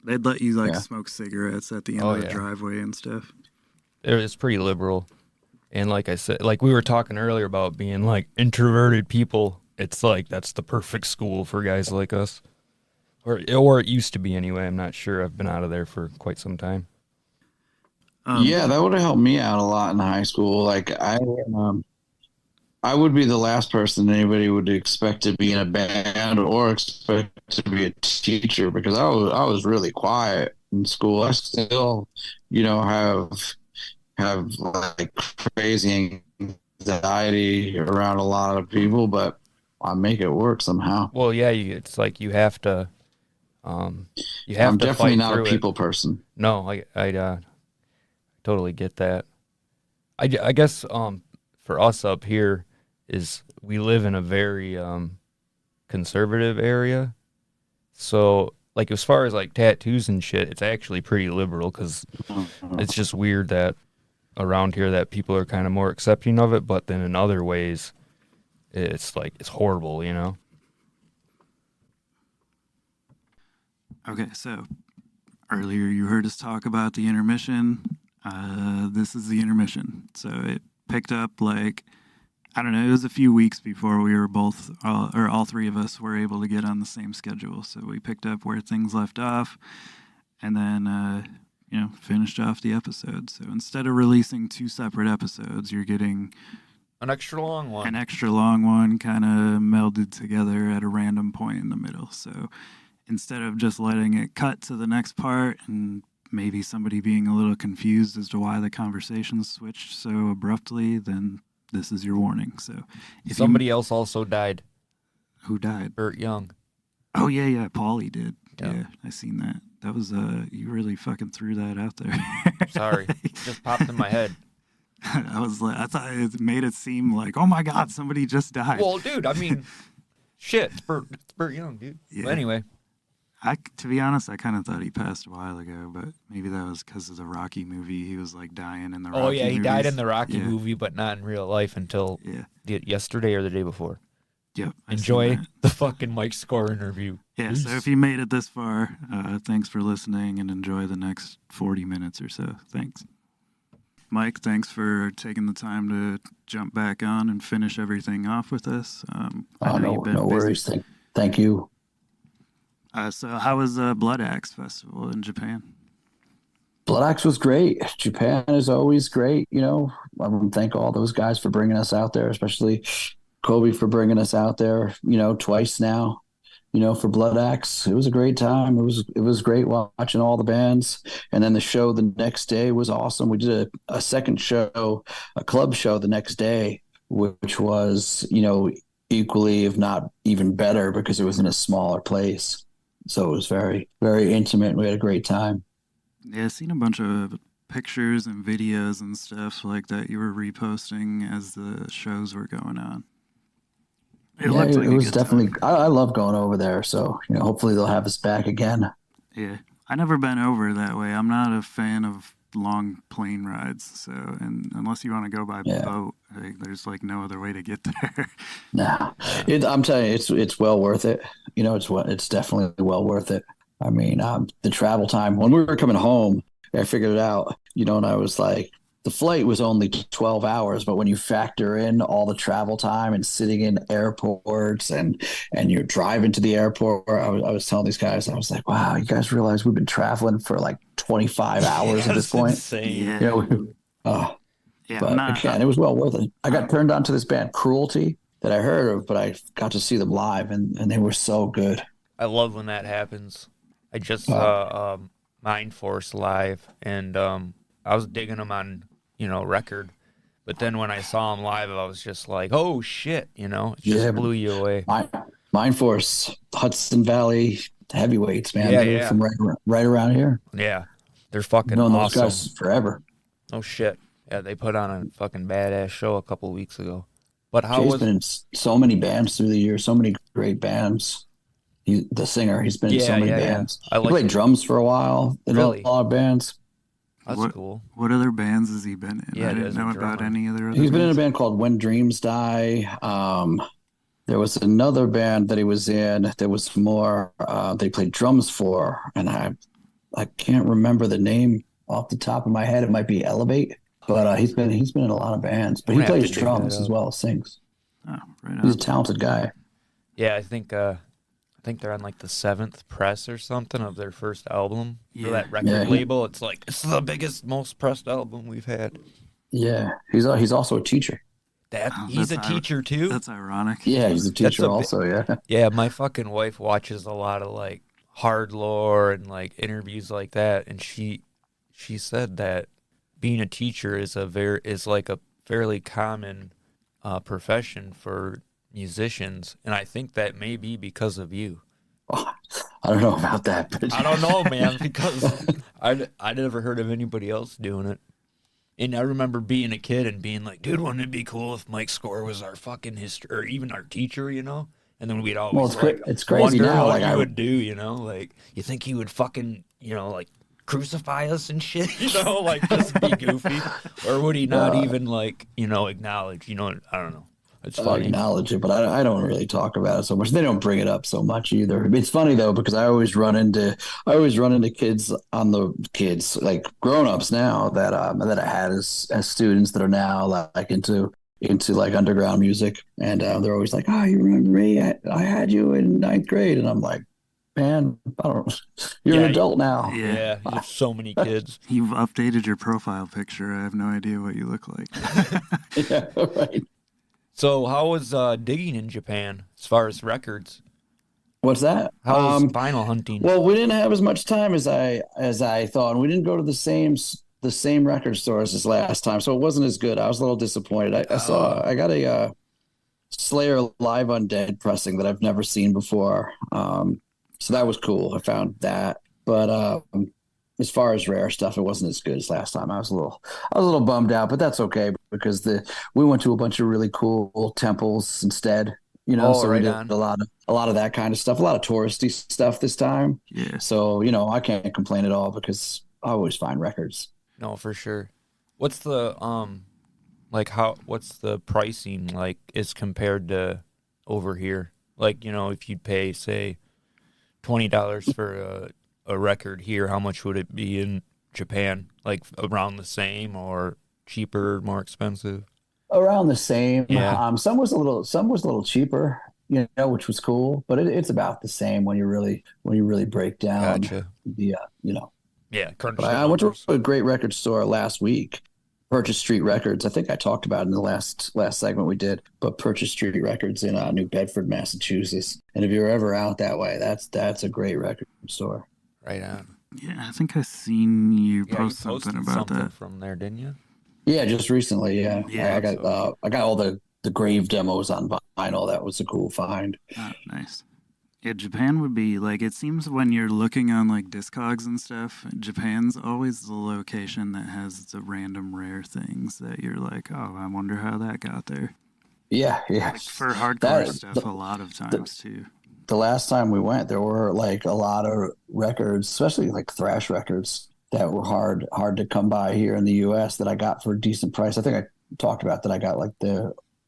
they'd let you smoke cigarettes at the end of the driveway and stuff. It was pretty liberal. And like I said, like we were talking earlier about being like introverted people, it's like that's the perfect school for guys like us. Or it used to be anyway. I'm not sure. I've been out of there for quite some time. Yeah, that would have helped me out a lot in high school. Like I would be the last person anybody would expect to be in a band or expect to be a teacher because I was really quiet in school. I still, have have like crazy anxiety around a lot of people, but I make it work somehow. Well, yeah, it's like you have I'm to definitely fight not a through it. people person. No, I totally get that. I guess for us up here is we live in a very conservative area. So like as far as like tattoos and shit, it's actually pretty liberal because it's just weird that around here that people are kind of more accepting of it, but then in other ways it's like it's horrible, you know? Okay, so earlier you heard us talk about the intermission. This is the intermission. So it picked up like, I don't know, it was a few weeks before we were both, or all three of us were able to get on the same schedule. So we picked up where things left off and then, finished off the episode. So instead of releasing two separate episodes, you're getting An extra long one. an extra long one kind of melded together at a random point in the middle. So instead of just letting it cut to the next part and maybe somebody being a little confused as to why the conversation switched so abruptly, then this is your warning. So if Somebody else also died. who died? Burt Young. Oh yeah, Paulie did. Yeah. Yeah, I seen that. That was you really fucking threw that out there. Sorry. Just popped in my head. I was like, I thought it made it seem like, oh my god, somebody just died. Well, dude, I mean, shit, it's Burt Young, dude. Yeah. But anyway, To be honest, I kind of thought he passed a while ago, but maybe that was because of the Rocky movie. He was like dying in the Rocky oh yeah, he died movies. in the Rocky Yeah. movie, but not in real life until Yeah. yesterday or the day before. Yep. I seen Enjoy that. the fucking Mike Score interview. Yeah, so if you made it this far, thanks for listening and enjoy the next 40 minutes or so. Thanks. Mike, thanks for taking the time to jump back on and finish everything off with us. I know you've been No busy. worries. Thank you. So how was Blood Axe Festival in Japan? Blood Axe was great. Japan is always great. I want to thank all those guys for bringing us out there, especially Kobe for bringing us out there, twice now, for Blood Axe. It was a great time. It was great watching all the bands. And then the show the next day was awesome. We did a second show, a club show the next day, which was, equally, if not even better, because it was in a smaller place. So it was very, very intimate. We had a great time. Yeah, I seen a bunch of pictures and videos and stuff like that you were reposting as the shows were going on. It looked like it a was good definitely. time. I love going over there. So hopefully they'll have us back again. Yeah, I never been over that way. I'm not a fan of long plane rides. So, and unless you want to go by boat, there's like no other way to get there. Nah, I'm telling you, it's well worth it. It's definitely well worth it. I mean, the travel time when we were coming home, I figured it out. And I was like, the flight was only 12 hours, but when you factor in all the travel time and sitting in airports and you're driving to the airport, I was telling these guys, I was like, wow, you guys realize we've been traveling for like 25 hours at this point. Insane. Yeah. But again, it was well worth it. I got turned on to this band Cruelty that I heard of, but I got to see them live and they were so good. I love when that happens. I just saw Mind Force live, and I was digging them on, record. But then when I saw them live, I was just like, oh, shit, it just blew you away. Mind Force, Hudson Valley heavyweights, man. Yeah, They're from right around here. Yeah, they're fucking Known awesome. those guys forever. Oh, shit. Yeah, they put on a fucking badass show a couple weeks ago. But Jay's been in so many bands through the years, so many great bands. The singer, he's been in so many bands. He played drums for a while in a lot of bands. That's cool. What other bands has he been in? Yeah, I didn't know about any other. He's been in a band called When Dreams Die. There was another band that he was in that was more. They played drums for, and I can't remember the name off the top of my head. It might be Elevate, but he's been in a lot of bands. But he plays drums as well as sings. Oh, right on. He's a talented guy. Yeah, I think they're on like the 7th press or something of their first album for that record label. It's like, this is the biggest, most pressed album we've had. Yeah, he's also a teacher. He's a teacher too? That's ironic. Yeah, he's a teacher also, yeah. Yeah, my fucking wife watches a lot of like hard lore and like interviews like that, and she said that being a teacher is like a fairly common profession for musicians, and I think that may be because of you. Oh, I don't know about that, but I don't know, man, because I never heard of anybody else doing it. And I remember being a kid and being like, dude, wouldn't it be cool if Mike Score was our fucking history, or even our teacher, you know? And then we'd well, always like it's crazy wonder now. what Like he would do, you know? Like, you think he would fucking, you know, like crucify us and shit, you know, like just be goofy, or would he not even like, you know, acknowledge, you know? I don't know. It's funny. acknowledge it, but I don't really talk about it so much. They don't bring it up so much either. It's funny though because I always run into kids like grown-ups now that I had as students that are now like into like underground music, and they're always like, "Oh, you remember me? I had you in ninth grade," and I'm like, "Man, I don't. You're an adult now." Yeah, you have so many kids. You've updated your profile picture. I have no idea what you look like. Yeah, right. So how was digging in Japan as far as records? What's that? How was vinyl hunting? Well, we didn't have as much time as I thought, and we didn't go to the same record stores as last time, so it wasn't as good. I was a little disappointed. I got a Slayer Live Undead pressing that I've never seen before, so that was cool. I found that, but as far as rare stuff, it wasn't as good as last time. I was a little bummed out, but that's okay because we went to a bunch of really cool temples instead. You know, so we did a lot of that kind of stuff, a lot of touristy stuff this time. Yeah. So, you know, I can't complain at all because I always find records. No, for sure. What's the what's the pricing like as compared to over here? Like, you know, if you'd pay say $20 for a record here, how much would it be in Japan? Like around the same or cheaper, more expensive? Around the same. Yeah. Some was a little cheaper, you know, which was cool, but it's about the same when you really break down Gotcha. the you know. Yeah, crunch But the I went to numbers. a great record store last week, Purchase Street Records. I think I talked about it in the last segment we did, but Purchase Street Records in New Bedford, Massachusetts. And if you're ever out that way, that's a great record store. Right on. Yeah, I think I seen you Yeah, post you posted something about that. from there, didn't you? Yeah, just recently. Yeah, Yeah, I got all the Grave demos on vinyl. That was a cool find. Oh, nice. Yeah, Japan would be like, it seems when you're looking on like Discogs and stuff, Japan's always the location that has the random rare things that you're like, oh, I wonder how that got there. Yeah, yeah. Like for hardcore stuff, a lot of times too. The last time we went, there were like a lot of records, especially like thrash records that were hard to come by here in the U.S. that I got for a decent price. I think I talked about that. I got like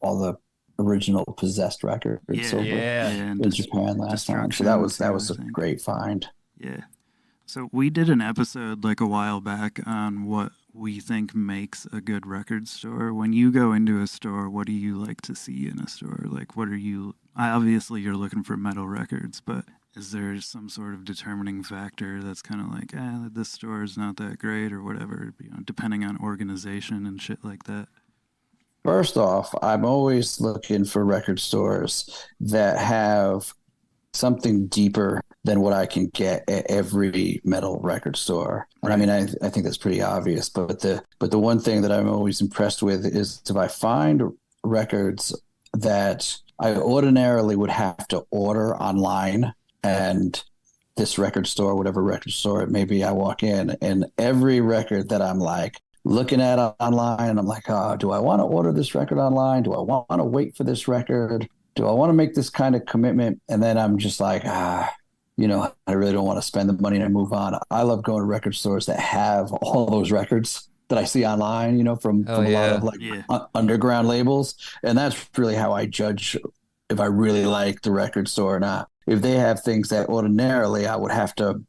all the original Possessed records in Japan last time. So that was a great find. Yeah. So we did an episode like a while back on what we think makes a good record store. When you go into a store, what do you like to see in a store? Like, what are you? Obviously, you're looking for metal records, but is there some sort of determining factor that's kind of like, this store is not that great or whatever, you know, depending on organization and shit like that? First off, I'm always looking for record stores that have something deeper than what I can get at every metal record store. And I mean, I think that's pretty obvious, but the one thing that I'm always impressed with is if I find records that I ordinarily would have to order online, and this record store, whatever record store it may be, I walk in and every record that I'm like looking at online, and I'm like, oh, do I want to order this record online? Do I want to wait for this record? Do I want to make this kind of commitment? And then I'm just like, you know, I really don't want to spend the money and move on. I love going to record stores that have all those records that I see online, you know, from a lot of like underground labels. And that's really how I judge if I really like the record store or not. If they have things that ordinarily I would have to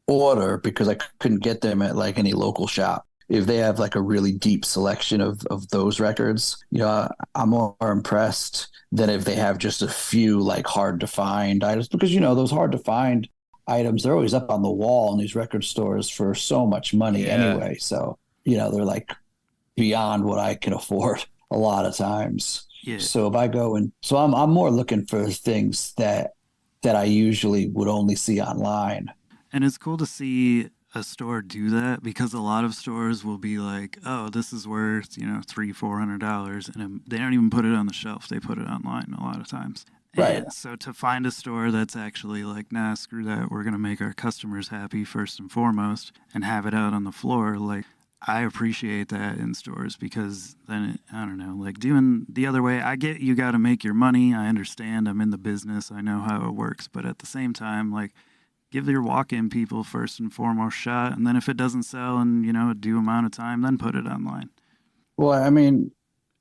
order because I couldn't get them at like any local shop. If they have like a really deep selection of those records, you know, I'm more impressed than if they have just a few like hard to find items, because, you know, those hard to find items, they're always up on the wall in these record stores for so much money anyway. So, you know, they're like beyond what I can afford a lot of times. Yeah. So if I go so I'm more looking for things that I usually would only see online. And it's cool to see a store do that? Because a lot of stores will be like, oh, this is worth, $300-$400, and they don't even put it on the shelf. They put it online a lot of times. Right. And so to find a store that's actually like, nah, screw that, we're going to make our customers happy first and foremost and have it out on the floor, like, I appreciate that in stores, because then, I don't know, like doing the other way, I get you got to make your money. I understand. I'm in the business. I know how it works. But at the same time, like, give your walk-in people first and foremost shot. And then if it doesn't sell in, a due amount of time, then put it online. Well, I mean,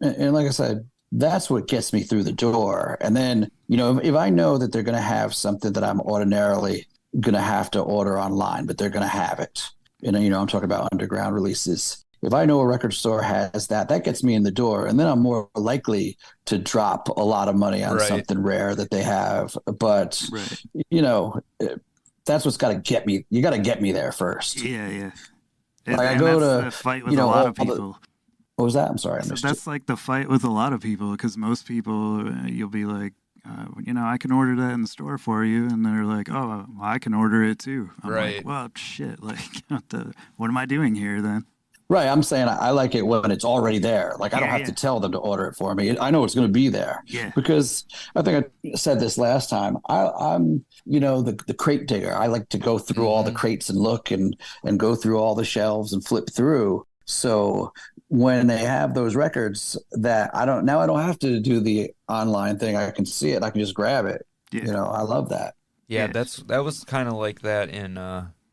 and like I said, that's what gets me through the door. And then, if I know that they're going to have something that I'm ordinarily going to have to order online, but they're going to have it. And, I'm talking about underground releases. If I know a record store has that, that gets me in the door. And then I'm more likely to drop a lot of money on something rare that they have. But, that's what's got to get me. You got to get me there first. Yeah. Like I go to the fight with a lot of people. What was that? I'm sorry. So that's like the fight with a lot of people, because most people, you'll be like, I can order that in the store for you. And they're like, oh, well, I can order it too. I'm like, well, shit, like, what am I doing here then? Right. I'm saying I like it when it's already there. Like I don't have to tell them to order it for me. I know it's going to be there. Yeah. Because I think I said this last time. I'm, the crate digger. I like to go through all the crates and look and go through all the shelves and flip through. So when they have those records that I don't have to do the online thing. I can see it. I can just grab it. Yeah. I love that. Yeah, that was kind of like that in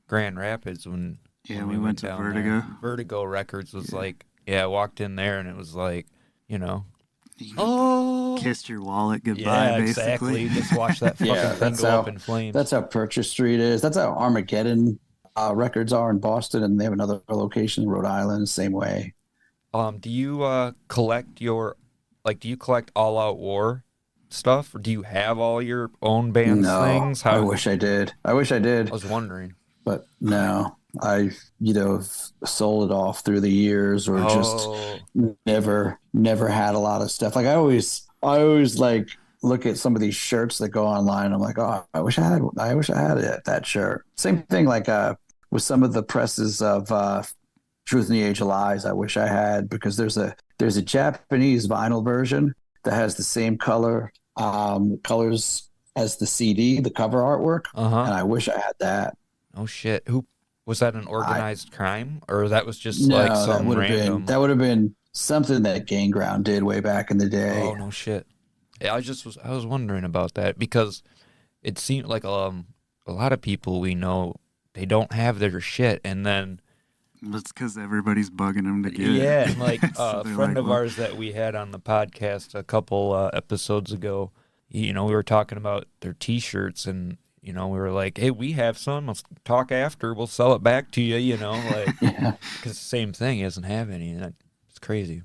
Grand Rapids when we went to Vertigo. There. Vertigo Records was like, I walked in there and it was like, you kissed your wallet goodbye, basically. Exactly. Just watch that fucking thing go up in flames. That's how Purchase Street is. That's how Armageddon records are in Boston, and they have another location in Rhode Island, same way. Do you collect do you collect All Out War stuff, or do you have all your own band's things? I wish I did. I was wondering. But no, I, sold it off through the years, or just never had a lot of stuff. Like I always like look at some of these shirts that go online. I'm like, oh, I wish I had that shirt. Same thing like with some of the presses of Truth in the Age of Lies. I wish I had, because there's a Japanese vinyl version that has the same colors as the CD, the cover artwork, and I wish I had that. Oh shit! Who was that? An organized crime, or that was just like some random? That would have been something that Gang Ground did way back in the day. Oh no shit! Yeah, I was wondering about that, because it seemed like a lot of people we know, they don't have their shit, and then that's because everybody's bugging them to get it. Yeah, and like a friend of ours that we had on the podcast a couple episodes ago, we were talking about their T-shirts, and we were like, hey, we have some. Let's talk after. We'll sell it back to you, like, because same thing, he doesn't have any. And it's crazy.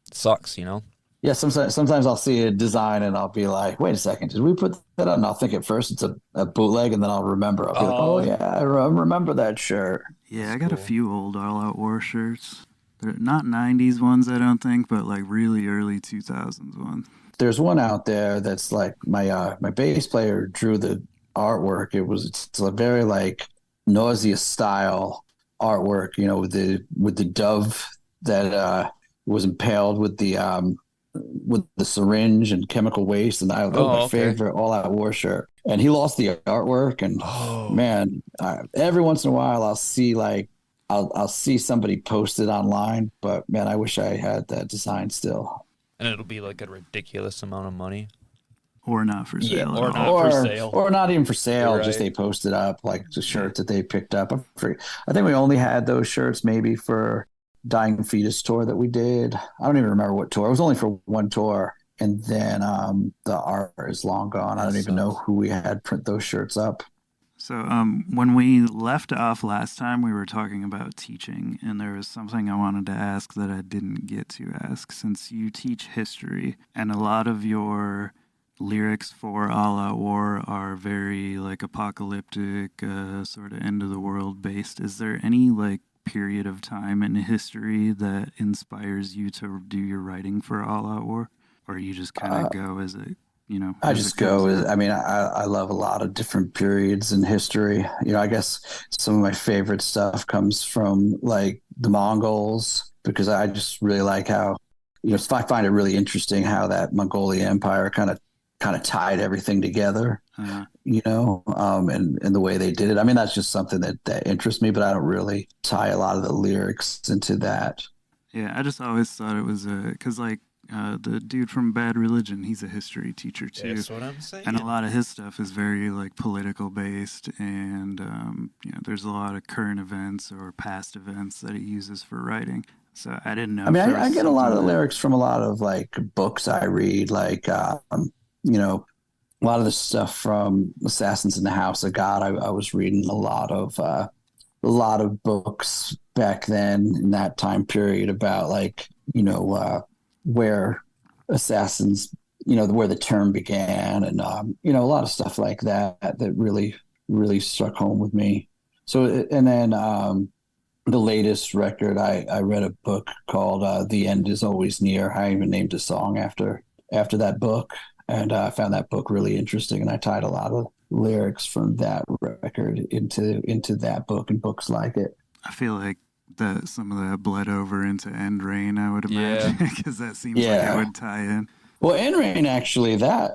It sucks, Yeah, sometimes I'll see a design and I'll be like, wait a second, did we put that on? And I'll think at first it's a bootleg, and then I'll remember. I'll be like, oh, yeah, I remember that shirt. Yeah, I got a few old All Out War shirts. They're not 90s ones, I don't think, but like really early 2000s ones. There's one out there that's like my bass player drew the artwork. It's a very like Nausea style artwork, with the dove that was impaled with the syringe and chemical waste, and that was my favorite All Out War shirt. And he lost the artwork, and man, every once in a while I'll see I'll see somebody post it online, but man, I wish I had that design still. And it'll be like a ridiculous amount of money. Or not for sale. Yeah, or not for sale. Or not even for sale. Right. Just they posted up like the shirt that they picked up. I think we only had those shirts maybe for Dying Fetus tour that we did. I don't even remember what tour. It was only for one tour. And then the art is long gone. I don't even know who we had print those shirts up. So when we left off last time, we were talking about teaching, and there was something I wanted to ask that I didn't get to ask. Since you teach history, and a lot of your lyrics for All Out War are very like apocalyptic, sort of end of the world based, is there any like period of time in history that inspires you to do your writing for All Out War, or you just kind of go as it you know, I as just it comes go with, out. I mean, I love a lot of different periods in history. I guess some of my favorite stuff comes from like the Mongols because I just really like how, I find it really interesting how that Mongolian Empire kind of tied everything together, Uh, and the way they did it. I mean, that's just something that interests me, but I don't really tie a lot of the lyrics into that. yeah, I just always thought it was because like the dude from Bad Religion, he's a history teacher too, That's what I'm saying. and a lot of his stuff is very like political based, and there's a lot of current events or past events that he uses for writing. So I didn't know I mean, if there I was get a lot of something the that. lyrics from a lot of like books I read, like, you know, a lot of the stuff from Assassins in the House of God. I was reading a lot of books back then in that time period about like where assassins, where the term began, and a lot of stuff like that really struck home with me. So and then the latest record, I read a book called "The End Is Always Near." I even named a song after that book, and I found that book really interesting. And I tied a lot of lyrics from that record into that book and books like it. I feel like that some of that bled over into End Rain, I would Yeah. imagine, because that seems like it Yeah. would tie in. Well, In Rain actually, a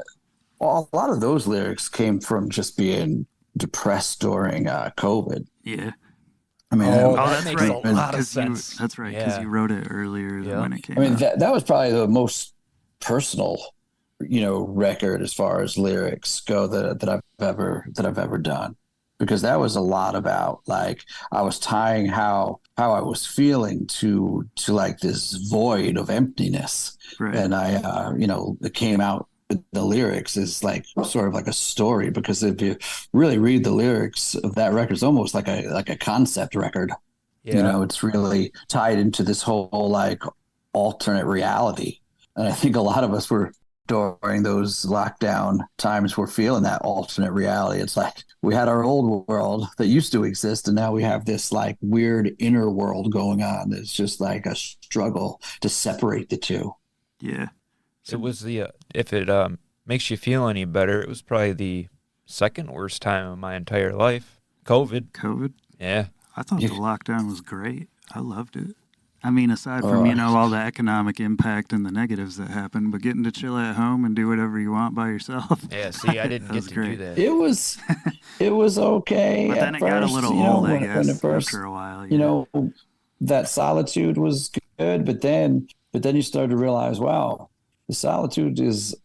lot of those lyrics came from just being depressed during COVID. Yeah. I mean, Oh, Oh, that that's makes a right. lot of 'Cause sense. that's right, because Yeah. you wrote it earlier than Yeah. when it came I mean out. that was probably the most personal, record as far as lyrics go that I've ever done, because that was a lot about like I was tying how I was feeling to like this void of emptiness, Right. and it came out. The lyrics is like sort of like a story, because if you really read the lyrics of that record, it's almost like a concept record. Yeah. It's really tied into this whole like alternate reality. And I think a lot of us were during those lockdown times, we're feeling that alternate reality. It's like we had our old world that used to exist, and now we have this like weird inner world going on. It's just like a struggle to separate the two. Yeah. It was if it makes you feel any better, it was probably the second worst time of my entire life. COVID. COVID. Yeah. I thought the lockdown was great. I loved it. I mean, aside from, Uh, all the economic impact and the negatives that happened, but getting to chill at home and do whatever you want by yourself. Yeah. See, I didn't That get was to do great. that. it was okay But then at it got a first, little old, I when it guess, first, after a while. you Yeah. know, that solitude was good, but then you started to realize, wow, the solitude is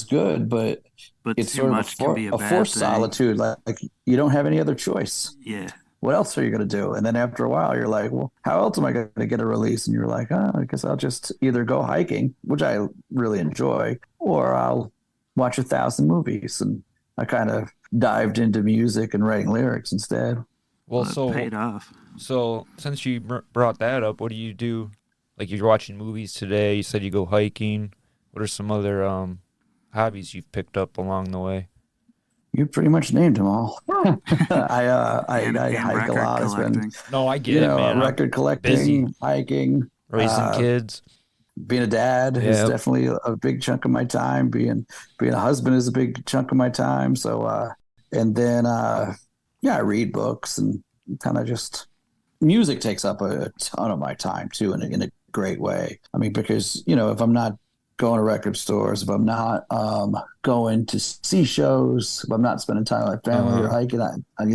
good, but But it's too sort of much can be a a bad forced thing. solitude. Like you don't have any other choice. Yeah. What else are you going to do? And then after a while, you're like, well, how else am I going to get a release? And you're like, oh, I guess I'll just either go hiking, which I really enjoy, or I'll watch 1,000 movies. And I kind of dived into music and writing lyrics instead. Well, Well, it paid off. so since you brought that up, what do you do? Like you're watching movies today. You said you go hiking. What are some other hobbies you've picked up along the way? You pretty much named them all. And I hike a record lot. I spend, collecting. No, I get it, man. I'm record busy collecting, hiking, raising kids. being a dad is Yep. definitely a big chunk of my time. Being a husband is a big chunk of my time. So and then I read books and kind of just music takes up a ton of my time too, in a great way. I mean, because if I'm not going to record stores, if I'm not going to see shows, if I'm not spending time with my family or hiking,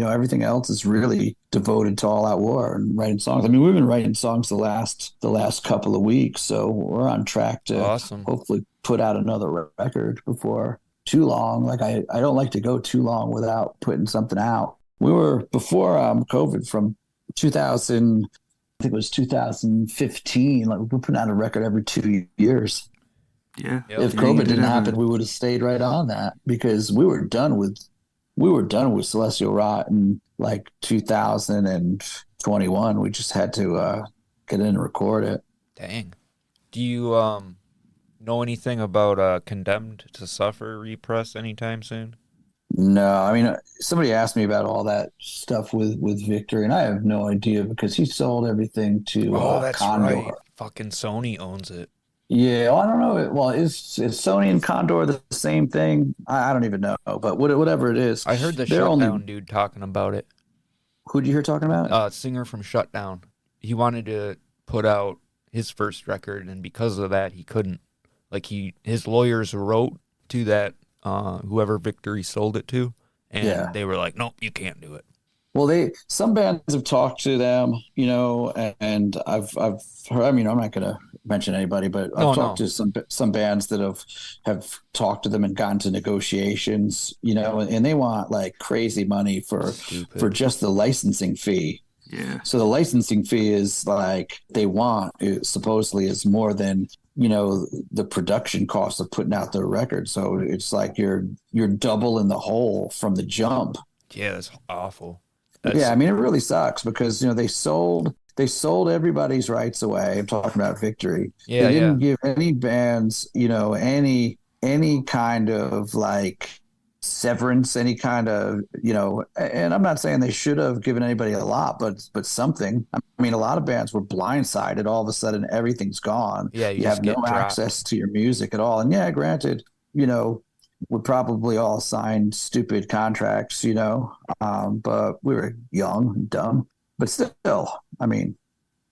everything else is really devoted to All Out War and writing songs. I mean, we've been writing songs the last couple of weeks, so we're on track to Awesome. hopefully put out another record before too long. Like I don't like to go too long without putting something out. We were before COVID from 2000. I think it was 2015. Like we were putting out a record every 2 years. Yeah. Yep. If Yeah, COVID you did didn't have happen, we would have stayed right on that, because we were done with Celestial Rot in like 2021. We just had to get in and record it. Dang. Do you know anything about Condemned to Suffer repress anytime soon? No, I mean, somebody asked me about all that stuff with Victor, and I have no idea, because he sold everything to Oh, that's Condor. right. Fucking Sony owns it. Yeah, well, I don't know. Well, is Sony and Condor the same thing? I don't even know. But whatever it is, I heard the they're only. Shutdown dude talking about it. Who'd you hear talking about it? Singer from Shutdown. He wanted to put out his first record, and because of that, he couldn't. Like his lawyers wrote to that whoever Victory sold it to, and Yeah. they were like, "Nope, you can't do it." Well, some bands have talked to them, and I've heard. I mean, I'm not going to mention anybody, but I've No, talked no. to some bands that have talked to them and gotten to negotiations, and they want like crazy money for Stupid. just the licensing fee. Yeah. So the licensing fee is like they want it supposedly is more than the production cost of putting out their record. So it's like you're double in the hole from the jump. Yeah, that's awful. Yeah, I mean it really sucks because they sold everybody's rights away. I'm talking about Victory. Yeah, They didn't yeah. give any bands, any kind of like severance, any kind of, and I'm not saying they should have given anybody a lot, but something. I mean, a lot of bands were blindsided. All of a sudden, everything's gone. Yeah, you You just have no get dropped. access to your music at all. And yeah, granted, we probably all signed stupid contracts, but we were young and dumb. But still, I mean,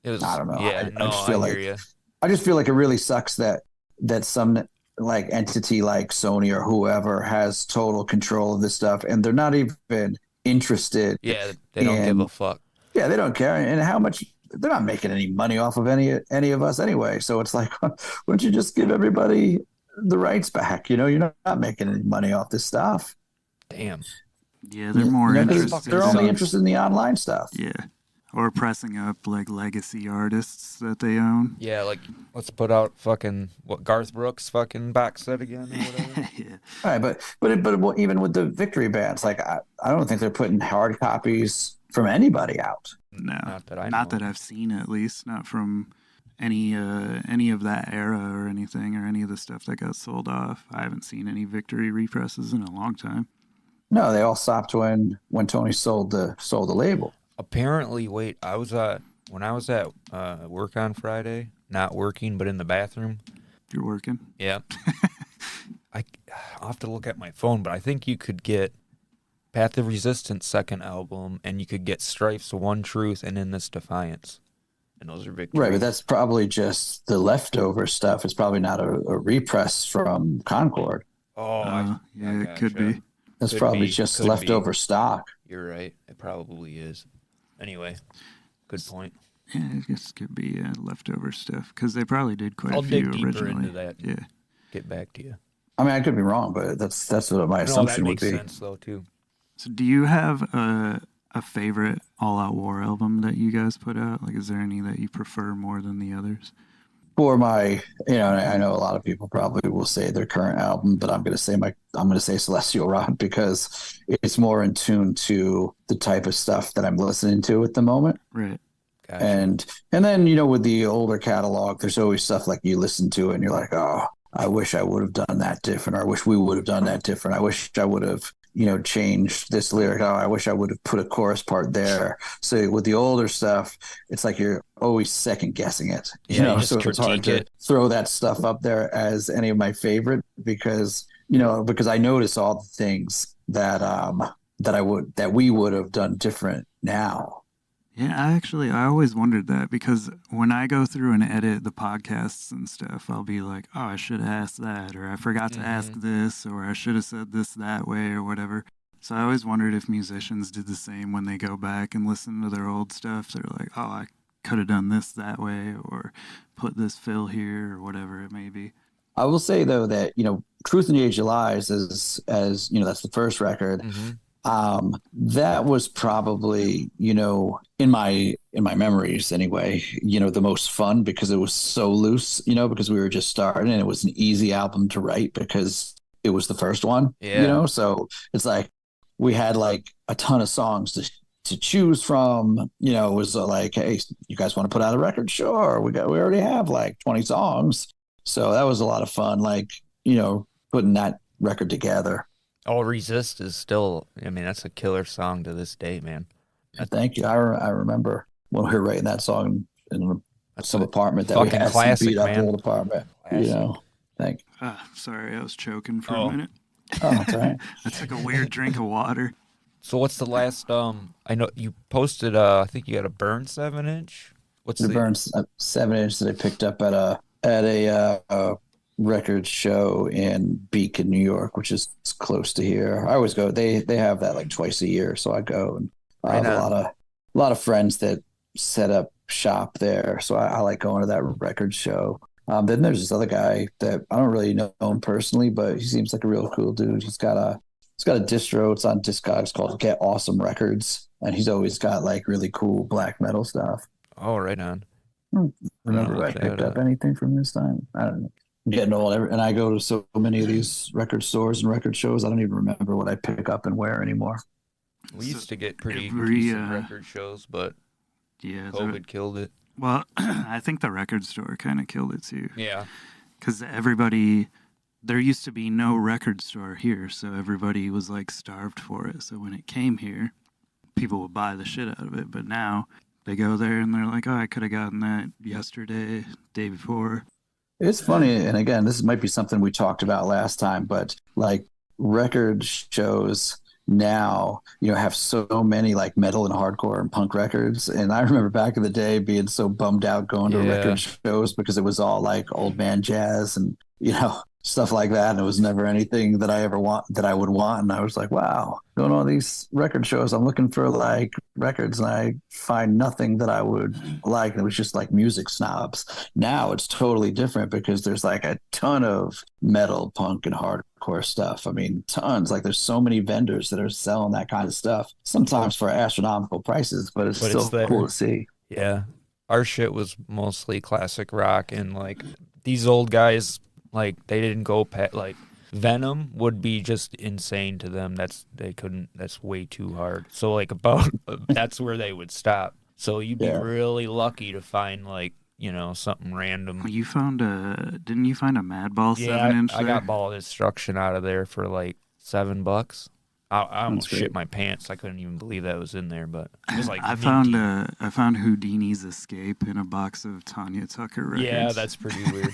It was, I don't know. yeah, I no, just I feel hear like you. I just feel like it really sucks that some like entity like Sony or whoever has total control of this stuff, and they're not even interested Yeah, they don't give a in. fuck. Yeah, they don't care, and how much they're not making any money off of any of us anyway. So it's like, why don't you just give everybody the rights back? You're not making any money off this stuff. Damn. Yeah, they're more 'Cause interested they're only in, interested in the online stuff. yeah, or pressing up like legacy artists that they own. Yeah, like let's put out fucking what Garth Brooks fucking box set again or whatever. All right, but even with the Victory bands, like I don't think they're putting hard copies from anybody out. No, Not that I not know. that I've seen at least, not from any of that era or anything or any of the stuff that got sold off. I haven't seen any Victory represses in a long time. No, they all stopped when Tony sold the label. Apparently, wait, when I was at work on Friday, not working but in the bathroom. You're working. Yeah. I'll have to look at my phone, but I think you could get Path of Resistance second album, and you could get Strife's One Truth and In This Defiance. And those are Victory. Right, but that's probably just the leftover stuff. It's probably not a repress from Concord. Oh, yeah, it could be. That's Could probably be, just could be. leftover stock. You're right. It probably is. Anyway, good point. Yeah, I guess it could be leftover stuff because they probably did quite I'll a few dig deeper originally. into that. Yeah. Get back to you. I mean, I could be wrong, but that's what my No, that assumption would makes be. sense though too. So, do you have a favorite All Out War album that you guys put out? Like, is there any that you prefer more than the others? For my, I know a lot of people probably will say their current album, but I'm going to say Celestial Rod because it's more in tune to the type of stuff that I'm listening to at the moment. Right. Gotcha. And then, with the older catalog, there's always stuff like you listen to it and you're like, oh, I wish I would have done that different, or I wish we would have done that different. I wish I would have, changed this lyric. Oh, I wish I would have put a chorus part there. So with the older stuff, it's like you're always second guessing it. Yeah, you just so it's hard critique to throw that stuff up there as any of my favorite because I notice all the things that we would have done different now. Yeah, I always wondered that because when I go through and edit the podcasts and stuff, I'll be like, oh, I should have asked that, or I forgot to ask this, or I should have said this that way, or whatever. So I always wondered if musicians did the same when they go back and listen to their old stuff. They're like, oh, I could have done this that way, or put this fill here, or whatever it may be. I will say, though, that, Truth in the Age of Lies is, as, that's the first record. Mm-hmm. That was probably, in my memories anyway, the most fun because it was so loose, because we were just starting and it was an easy album to write because it was the first one, so it's like we had like a ton of songs to choose from, it was like, hey, you guys want to put out a record? Sure. We already have like 20 songs. So that was a lot of fun, like, putting that record together. All Resist is still, I mean, that's a killer song to this day, man. Thank you. I remember when we were writing that song in some apartment that we fucking had, classic, some beat up man. old apartment. know, like, Sorry, I was choking for Oh. a minute. oh, that's all right. I took a weird drink of water. So what's the last? I know you posted. I think you got a burn 7-inch. What's The the? Burns 7-inch that I picked up at a record show in Beacon, New York, which is close to here. I always go. They have that like twice a year, so I go, and I have Right a on. lot of friends that set up shop there, so I like going to that record show. Then there's this other guy that I don't really know him personally, but he seems like a real cool dude. He's got a distro. It's on Discogs called Get Awesome Records, and he's always got like really cool black metal stuff. Oh, right on. Remember I picked up anything from this time? I don't know. I'm getting old, and I go to so many of these record stores and record shows. I don't even remember what I pick up and where anymore. We used to get pretty every, decent record shows, but Yeah, COVID killed it. well, I think the record store kind of killed it too. Yeah. Because there used to be no record store here, so everybody was like starved for it. So when it came here, people would buy the shit out of it. But now they go there and they're like, oh, I could have gotten that yesterday, day before. It's funny, and again, this might be something we talked about last time, but like record shows now, have so many like metal and hardcore and punk records. And I remember back in the day being so bummed out going to record shows because it was all like old man jazz and stuff like that, and it was never anything that I would want. And I was like, wow, going to all these record shows, I'm looking for like records and I find nothing that I would like. And it was just like music snobs. Now it's totally different because there's like a ton of metal, punk, and hardcore stuff. I mean, tons. Like there's so many vendors that are selling that kind of stuff, sometimes for astronomical prices, but it's still cool to see. Yeah. Our shit was mostly classic rock, and like these old guys, like they didn't go like Venom would be just insane to them. That's way too hard. So like that's where they would stop. So you'd be really lucky to find like, something random. Didn't you find a Madball 7-inch? I got Ball of Destruction out of there for like $7. I almost shit my pants. I couldn't even believe that was in there, but it was like I found Houdini's Escape in a box of Tanya Tucker records. Yeah, that's pretty weird.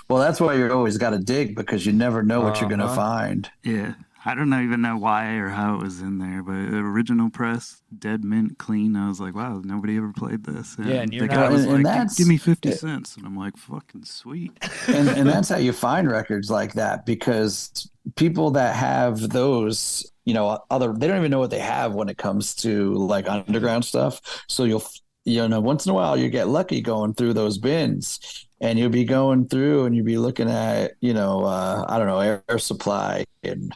Well, that's why you always got to dig, because you never know what you're going to find. Yeah. I don't even know why or how it was in there, but original press, dead mint, clean. I was like, wow, nobody ever played this. And and the guy was like, give me 50 cents. And I'm like, fucking sweet. And that's how you find records like that, because people that have those, they don't even know what they have when it comes to like underground stuff. So once in a while you get lucky going through those bins, and you'll be going through and you'll be looking at, I don't know, Air Supply and,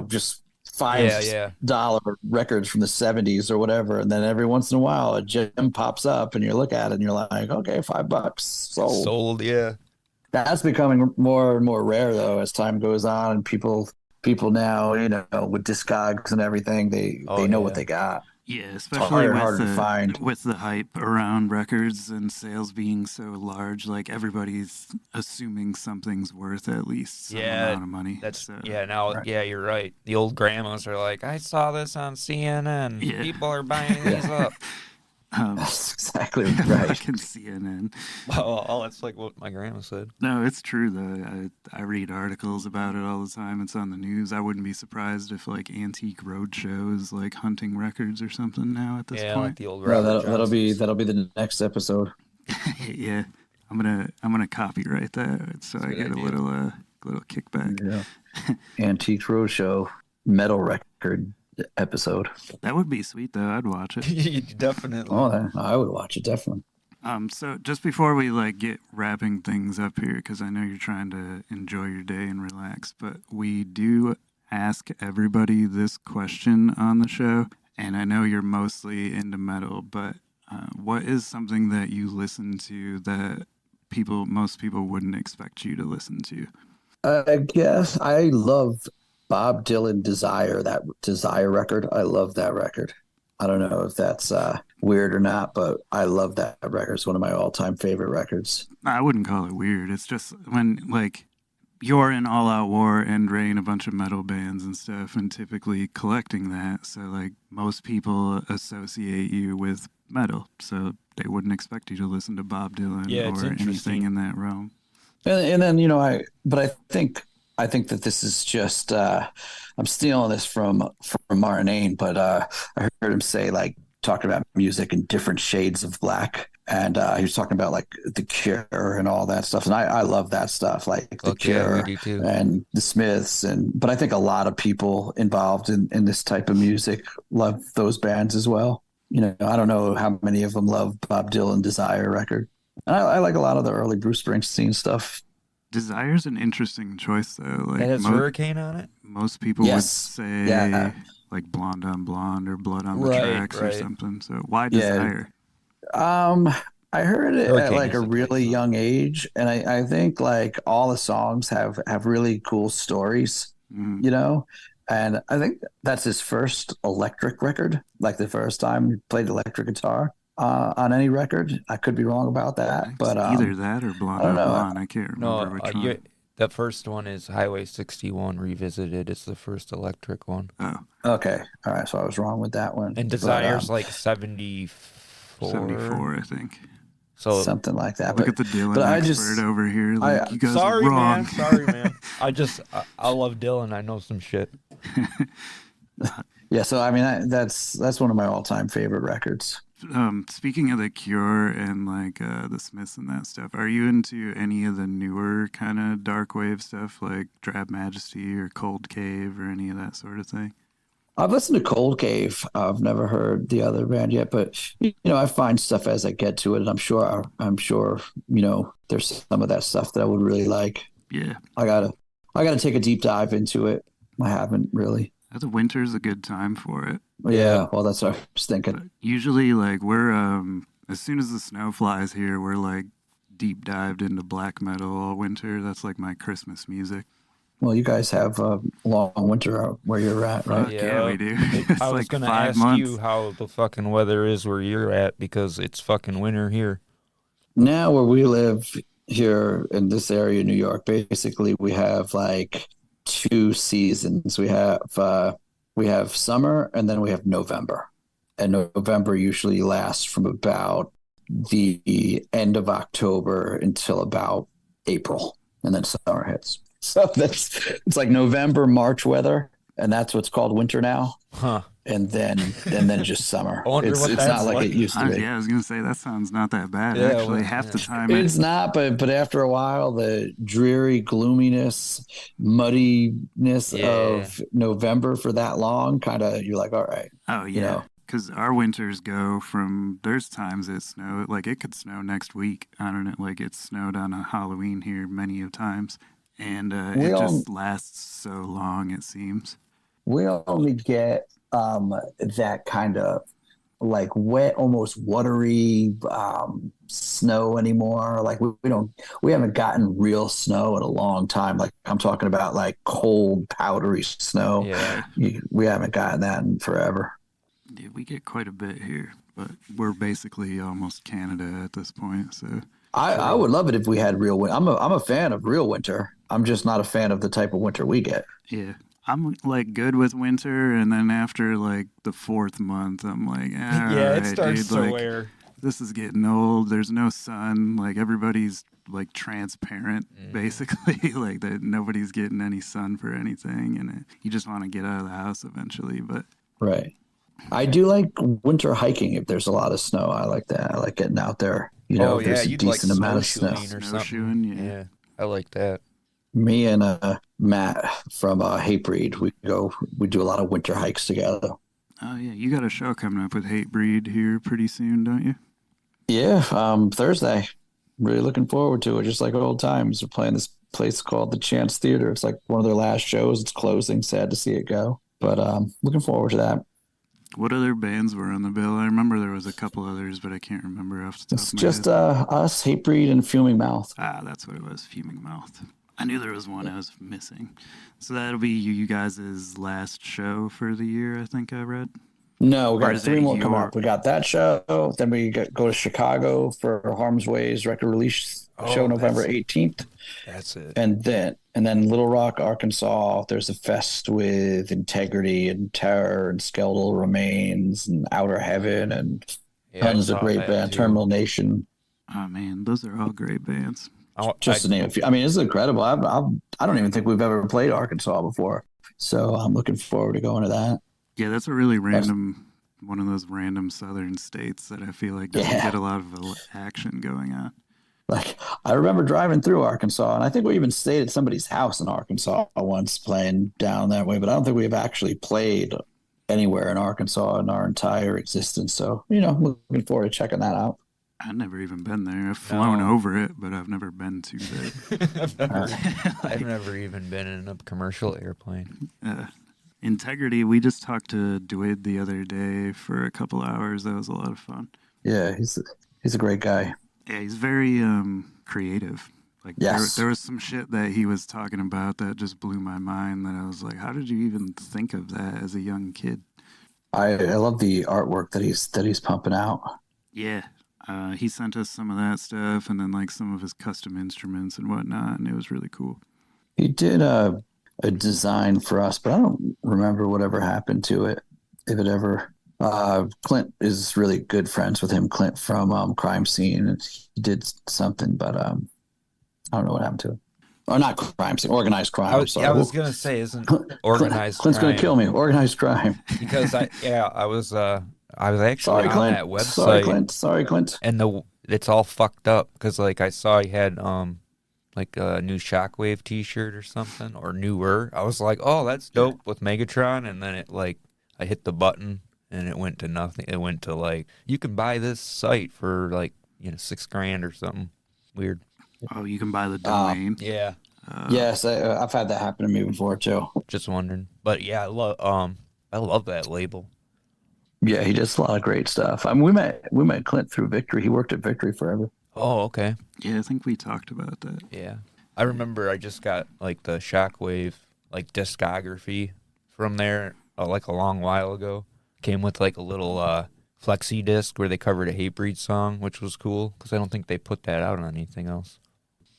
just $5 records from the 70s or whatever. And then every once in a while a gem pops up and you look at it and you're like, okay, $5 sold. Yeah. That's becoming more and more rare though, as time goes on, and people now, with Discogs and everything, they know what they got. Yeah, especially find. With the hype around records and sales being so large, like everybody's assuming something's worth at least some amount of money. You're right. The old grandmas are like, I saw this on CNN. Yeah. People are buying these up. That's exactly right. Fucking CNN. Oh, that's like what my grandma said. No, it's true though. I read articles about it all the time. It's on the news. I wouldn't be surprised if like Antique Roadshow is like hunting records or something now at this point. Like the old that'll be the next episode. Yeah, I'm gonna copyright that so I get a little kickback. Yeah. Antique Roadshow metal record episode. That would be sweet though. I'd watch it. Definitely. Oh, I would watch it definitely. So just before we get wrapping things up here, because I know you're trying to enjoy your day and relax, but we do ask everybody this question on the show, and I know you're mostly into metal, but what is something that you listen to that most people wouldn't expect you to listen to? I guess I love Bob Dylan Desire, that Desire record. I love that record. I don't know if that's weird or not, but I love that record. It's one of my all-time favorite records. I wouldn't call it weird. It's just when you're in All Out War, End Rain, a bunch of metal bands and stuff, and typically collecting that. So most people associate you with metal, so they wouldn't expect you to listen to Bob Dylan it's or anything interesting. in that realm. And then I think that this is just I'm stealing this from Martin Ain, but I heard him say like talking about music in different shades of black, and he was talking about like the Cure and all that stuff, and I love that stuff, like the Cure we do too. and the Smiths, but I think a lot of people involved in this type of music love those bands as well. I don't know how many of them love Bob Dylan Desire record. And I like a lot of the early Bruce Springsteen stuff. Desire's an interesting choice, though. Like That has Hurricane on it? Most people would Yes. say like Blonde on Blonde or Blood on the Right, Tracks or right. something. So why Yeah. Desire? I heard it at Hurricane like is a a great really song. young age, and I think like all the songs have really cool stories, Mhm. And I think that's his first electric record, like the first time he played electric guitar on any record. I could be wrong about that, It's but either that or Blonde I don't on know. Blonde. I can't remember No, which one. the first one is Highway 61 Revisited. It's the first electric one. Oh, Okay, all right, so I was wrong with that one. And But, Desire's like 74. 74, I think. So something like that. Look But at the Dylan but I expert just- over here. Like, you guys sorry, are wrong. man. Sorry, man. I love Dylan. I know some shit. yeah, so I mean that's one of my all-time favorite records. Speaking of the Cure and like the Smiths and that stuff, are you into any of the newer kind of dark wave stuff, like Drab Majesty or Cold Cave or any of that sort of thing? I've listened to Cold Cave. I've never heard the other band yet, but I find stuff as I get to it, and I'm sure there's some of that stuff that I would really like. Yeah, I gotta take a deep dive into it. I haven't really. the winter's a good time for it. Yeah, well, that's what I was thinking. But usually, like we're as soon as the snow flies here, we're like deep dived into black metal all winter. That's like my Christmas music. Well, you guys have a long winter out where you're at, right? Fuck yeah, we do. It's I was like gonna 5 ask months. you how the fucking weather is where you're at because it's fucking winter here. Now, where we live here in this area, New York, basically we have like two seasons. We have summer, and then we have November. And November usually lasts from about the end of October until about April, and then summer hits. So it's like November, March weather, and that's what's called winter now. Huh. And then just summer. I wonder It's what not that's like like. it used to be. Yeah, I was gonna say that sounds not that bad. Yeah, Actually, well, half yeah. the time It's not, but after a while, the dreary gloominess, muddiness Yeah. of November for that long, kind of, you're like, all right, Oh you yeah, know. because our winters go from. There's times it snow. Like it could snow next week. I don't know. Like it snowed on a Halloween here many of times, and it just lasts so long. It seems. We only get that kind of like wet, almost watery snow anymore. Like we haven't gotten real snow in a long time. Like I'm talking about like cold, powdery snow. Yeah. We haven't gotten that in forever. Yeah, we get quite a bit here, but we're basically almost Canada at this point. So I would love it if we had real winter. I'm a fan of real winter. I'm just not a fan of the type of winter we get. yeah. I'm like good with winter, and then after like the 4th month, I'm like, Yeah, it starts to like, wear. this is getting old. There's no sun. Like everybody's like transparent, basically. Like that nobody's getting any sun for anything, and you just want to get out of the house eventually. But Right. I do like winter hiking if there's a lot of snow. I like that. I like getting out there. If there's a you'd like decent amount of snow. snowshoeing or Snowshoeing, something. yeah. I like that. Me and Matt from Hatebreed, we do a lot of winter hikes together. oh yeah, you got a show coming up with Hatebreed here pretty soon, don't you? Yeah, Thursday. Really looking forward to it. Just like old times. We're playing this place called the Chance Theater. It's like one of their last shows. It's closing. Sad to see it go, but looking forward to that. What other bands were on the bill? I remember there was a couple others, but I can't remember off the top It's of my just head. us, Hatebreed, and Fuming Mouth. Ah, that's what it was, Fuming Mouth. I knew there was one I was missing. So that'll be you guys' last show for the year, I think I read. No, we Or got is 3 it more come your- up. We got that show. Then we go to Chicago for Harm's Way's record release show November 18th. That's it. And then Little Rock, Arkansas, there's a fest with Integrity and Terror and Skeletal Remains and Outer Heaven and Yeah, I Tons of saw great that band. too. Terminal Nation. Oh man, those are all great bands. Just to name a few. I mean, it's incredible. I don't even think we've ever played Arkansas before, so I'm looking forward to going to that. Yeah, that's a really random, one of those random southern states that I feel like doesn't get a lot of action going on. Like, I remember driving through Arkansas, and I think we even stayed at somebody's house in Arkansas once playing down that way, but I don't think we've actually played anywhere in Arkansas in our entire existence. So, looking forward to checking that out. I've never even been there. I've flown over it, but I've never been to there. I've never even been in a commercial airplane. Integrity, we just talked to Dwid the other day for a couple hours. That was a lot of fun. Yeah, he's a great guy. Yeah, he's very creative. Like there was some shit that he was talking about that just blew my mind, that I was like, how did you even think of that as a young kid? I love the artwork that he's pumping out. Yeah. He sent us some of that stuff, and then like some of his custom instruments and whatnot, and it was really cool. He did a design for us, but I don't remember whatever happened to it. If it ever, Clint is really good friends with him. Clint from Crime Scene, and he did something, but I don't know what happened to it. Or not Crime Scene, Organized Crime. I was gonna say, isn't organized Clint's crime? Gonna kill me. Organized crime. Because I was actually on Clint. that website. Sorry, Clint. And it's all fucked up because like I saw he had like a new Shockwave T-shirt or something, or newer. I was like, oh, that's dope with Megatron, and then I hit the button and it went to nothing. It went to like, you can buy this site for like $6,000 or something weird. Oh, you can buy the domain. Yeah. Yes, I've had that happen to me before too. Just wondering, but yeah, I love that label. Yeah, he does a lot of great stuff. I mean, we met Clint through Victory. He worked at Victory forever. Oh, okay. Yeah, I think we talked about that. Yeah, I remember I just got like the Shockwave like discography from there like a long while ago. Came with like a little flexi disc where they covered a Hatebreed song, which was cool because I don't think they put that out on anything else.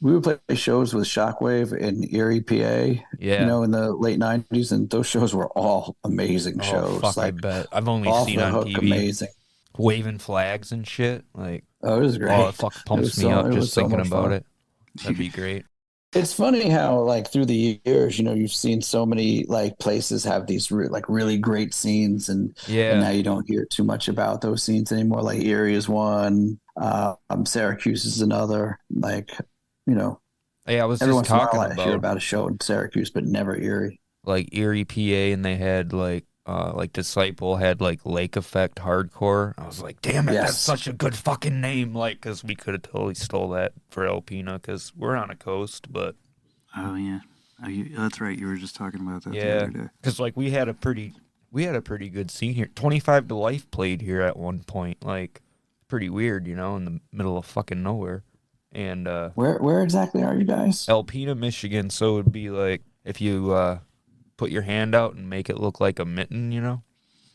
We would play shows with Shockwave in Erie, PA. Yeah, in the late '90s, and those shows were all amazing shows. Fuck, like, I bet. I've only off seen the on hook, TV amazing, waving flags and shit. Like, it was great. oh, it fucking pumps me up just thinking about fun. it. That'd be great. It's funny how like through the years, you've seen so many like places have these really great scenes, and now you don't hear too much about those scenes anymore. Like Erie is one, Syracuse is another. Like, Yeah, I was every just once in a talking while I hear about a show in Syracuse, but never Erie. Like Erie, PA, and they had like Disciple had like Lake Effect Hardcore. I was like, damn it, that's such a good fucking name. Like, because we could have totally stole that for Alpena because we're on a coast, but. Oh yeah, that's right. You were just talking about that the other day. Because like we had a pretty good scene here. 25 to Life played here at one point. Like, pretty weird, in the middle of fucking nowhere. And where exactly are you guys? Alpena, Michigan. So it'd be like if you put your hand out and make it look like a mitten,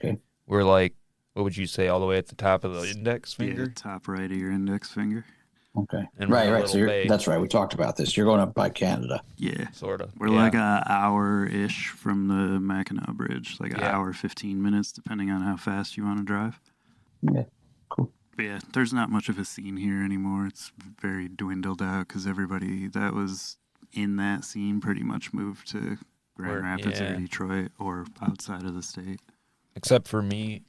Okay. We're like, what would you say, all the way at the top of the index finger? Yeah, top right of your index finger. Okay. And right. So that's right. We talked about this. You're going up by Canada. Yeah. Sort of. We're like an hour-ish from the Mackinac Bridge, like an hour, 15 minutes, depending on how fast you want to drive. Yeah. Cool. But yeah, there's not much of a scene here anymore. It's very dwindled out because everybody that was in that scene pretty much moved to Grand Rapids or Detroit or outside of the state. Except for me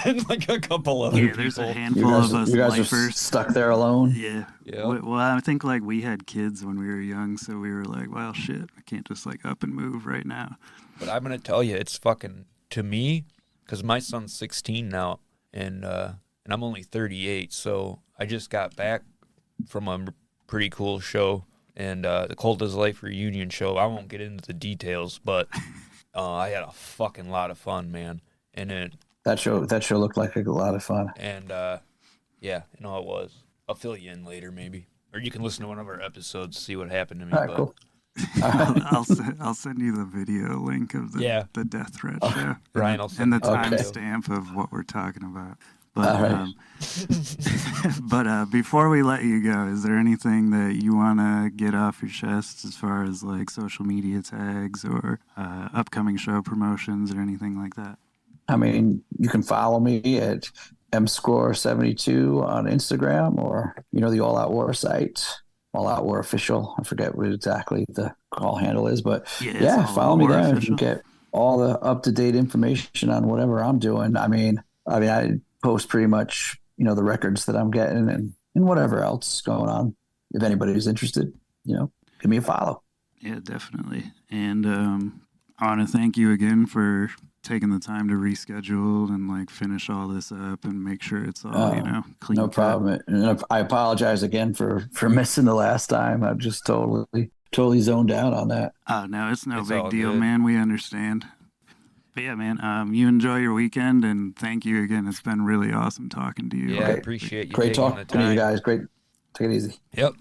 and like a couple other people. There's a handful of us you guys lifers. Are stuck there alone? Yeah. Well, I think like we had kids when we were young, so we were like, well, shit, I can't just like up and move right now. But I'm going to tell you, it's fucking, to me, because my son's 16 now, and I'm only 38, so I just got back from a pretty cool show, and the Cold as Life reunion show. I won't get into the details, but I had a fucking lot of fun, man. And that show looked like a lot of fun. And it was. I'll fill you in later, maybe, or you can listen to one of our episodes, see what happened to me. All right, cool. I'll send you the video link of the Death Threat show. Ryan, and the timestamp of what we're talking about. But but before we let you go, is there anything that you want to get off your chest as far as like social media tags or upcoming show promotions or anything like that? I mean, you can follow me at mscore72 on Instagram, or the All Out War site, All Out War official. I forget what exactly the call handle is, but yeah, follow me there. You can get all the up to date information on whatever I'm doing. I mean, I post pretty much the records that I'm getting and whatever else going on. If anybody's interested, give me a follow. Yeah, definitely. And I want to thank you again for taking the time to reschedule and like finish all this up and make sure it's all clean. No problem. And I apologize again for missing the last time. I'm just totally zoned out on that. No, it's no big deal, man. We understand. But yeah, man, you enjoy your weekend, and thank you again. It's been really awesome talking to you. Yeah, I appreciate you. Great talking to you guys. Great. Take it easy. Yep.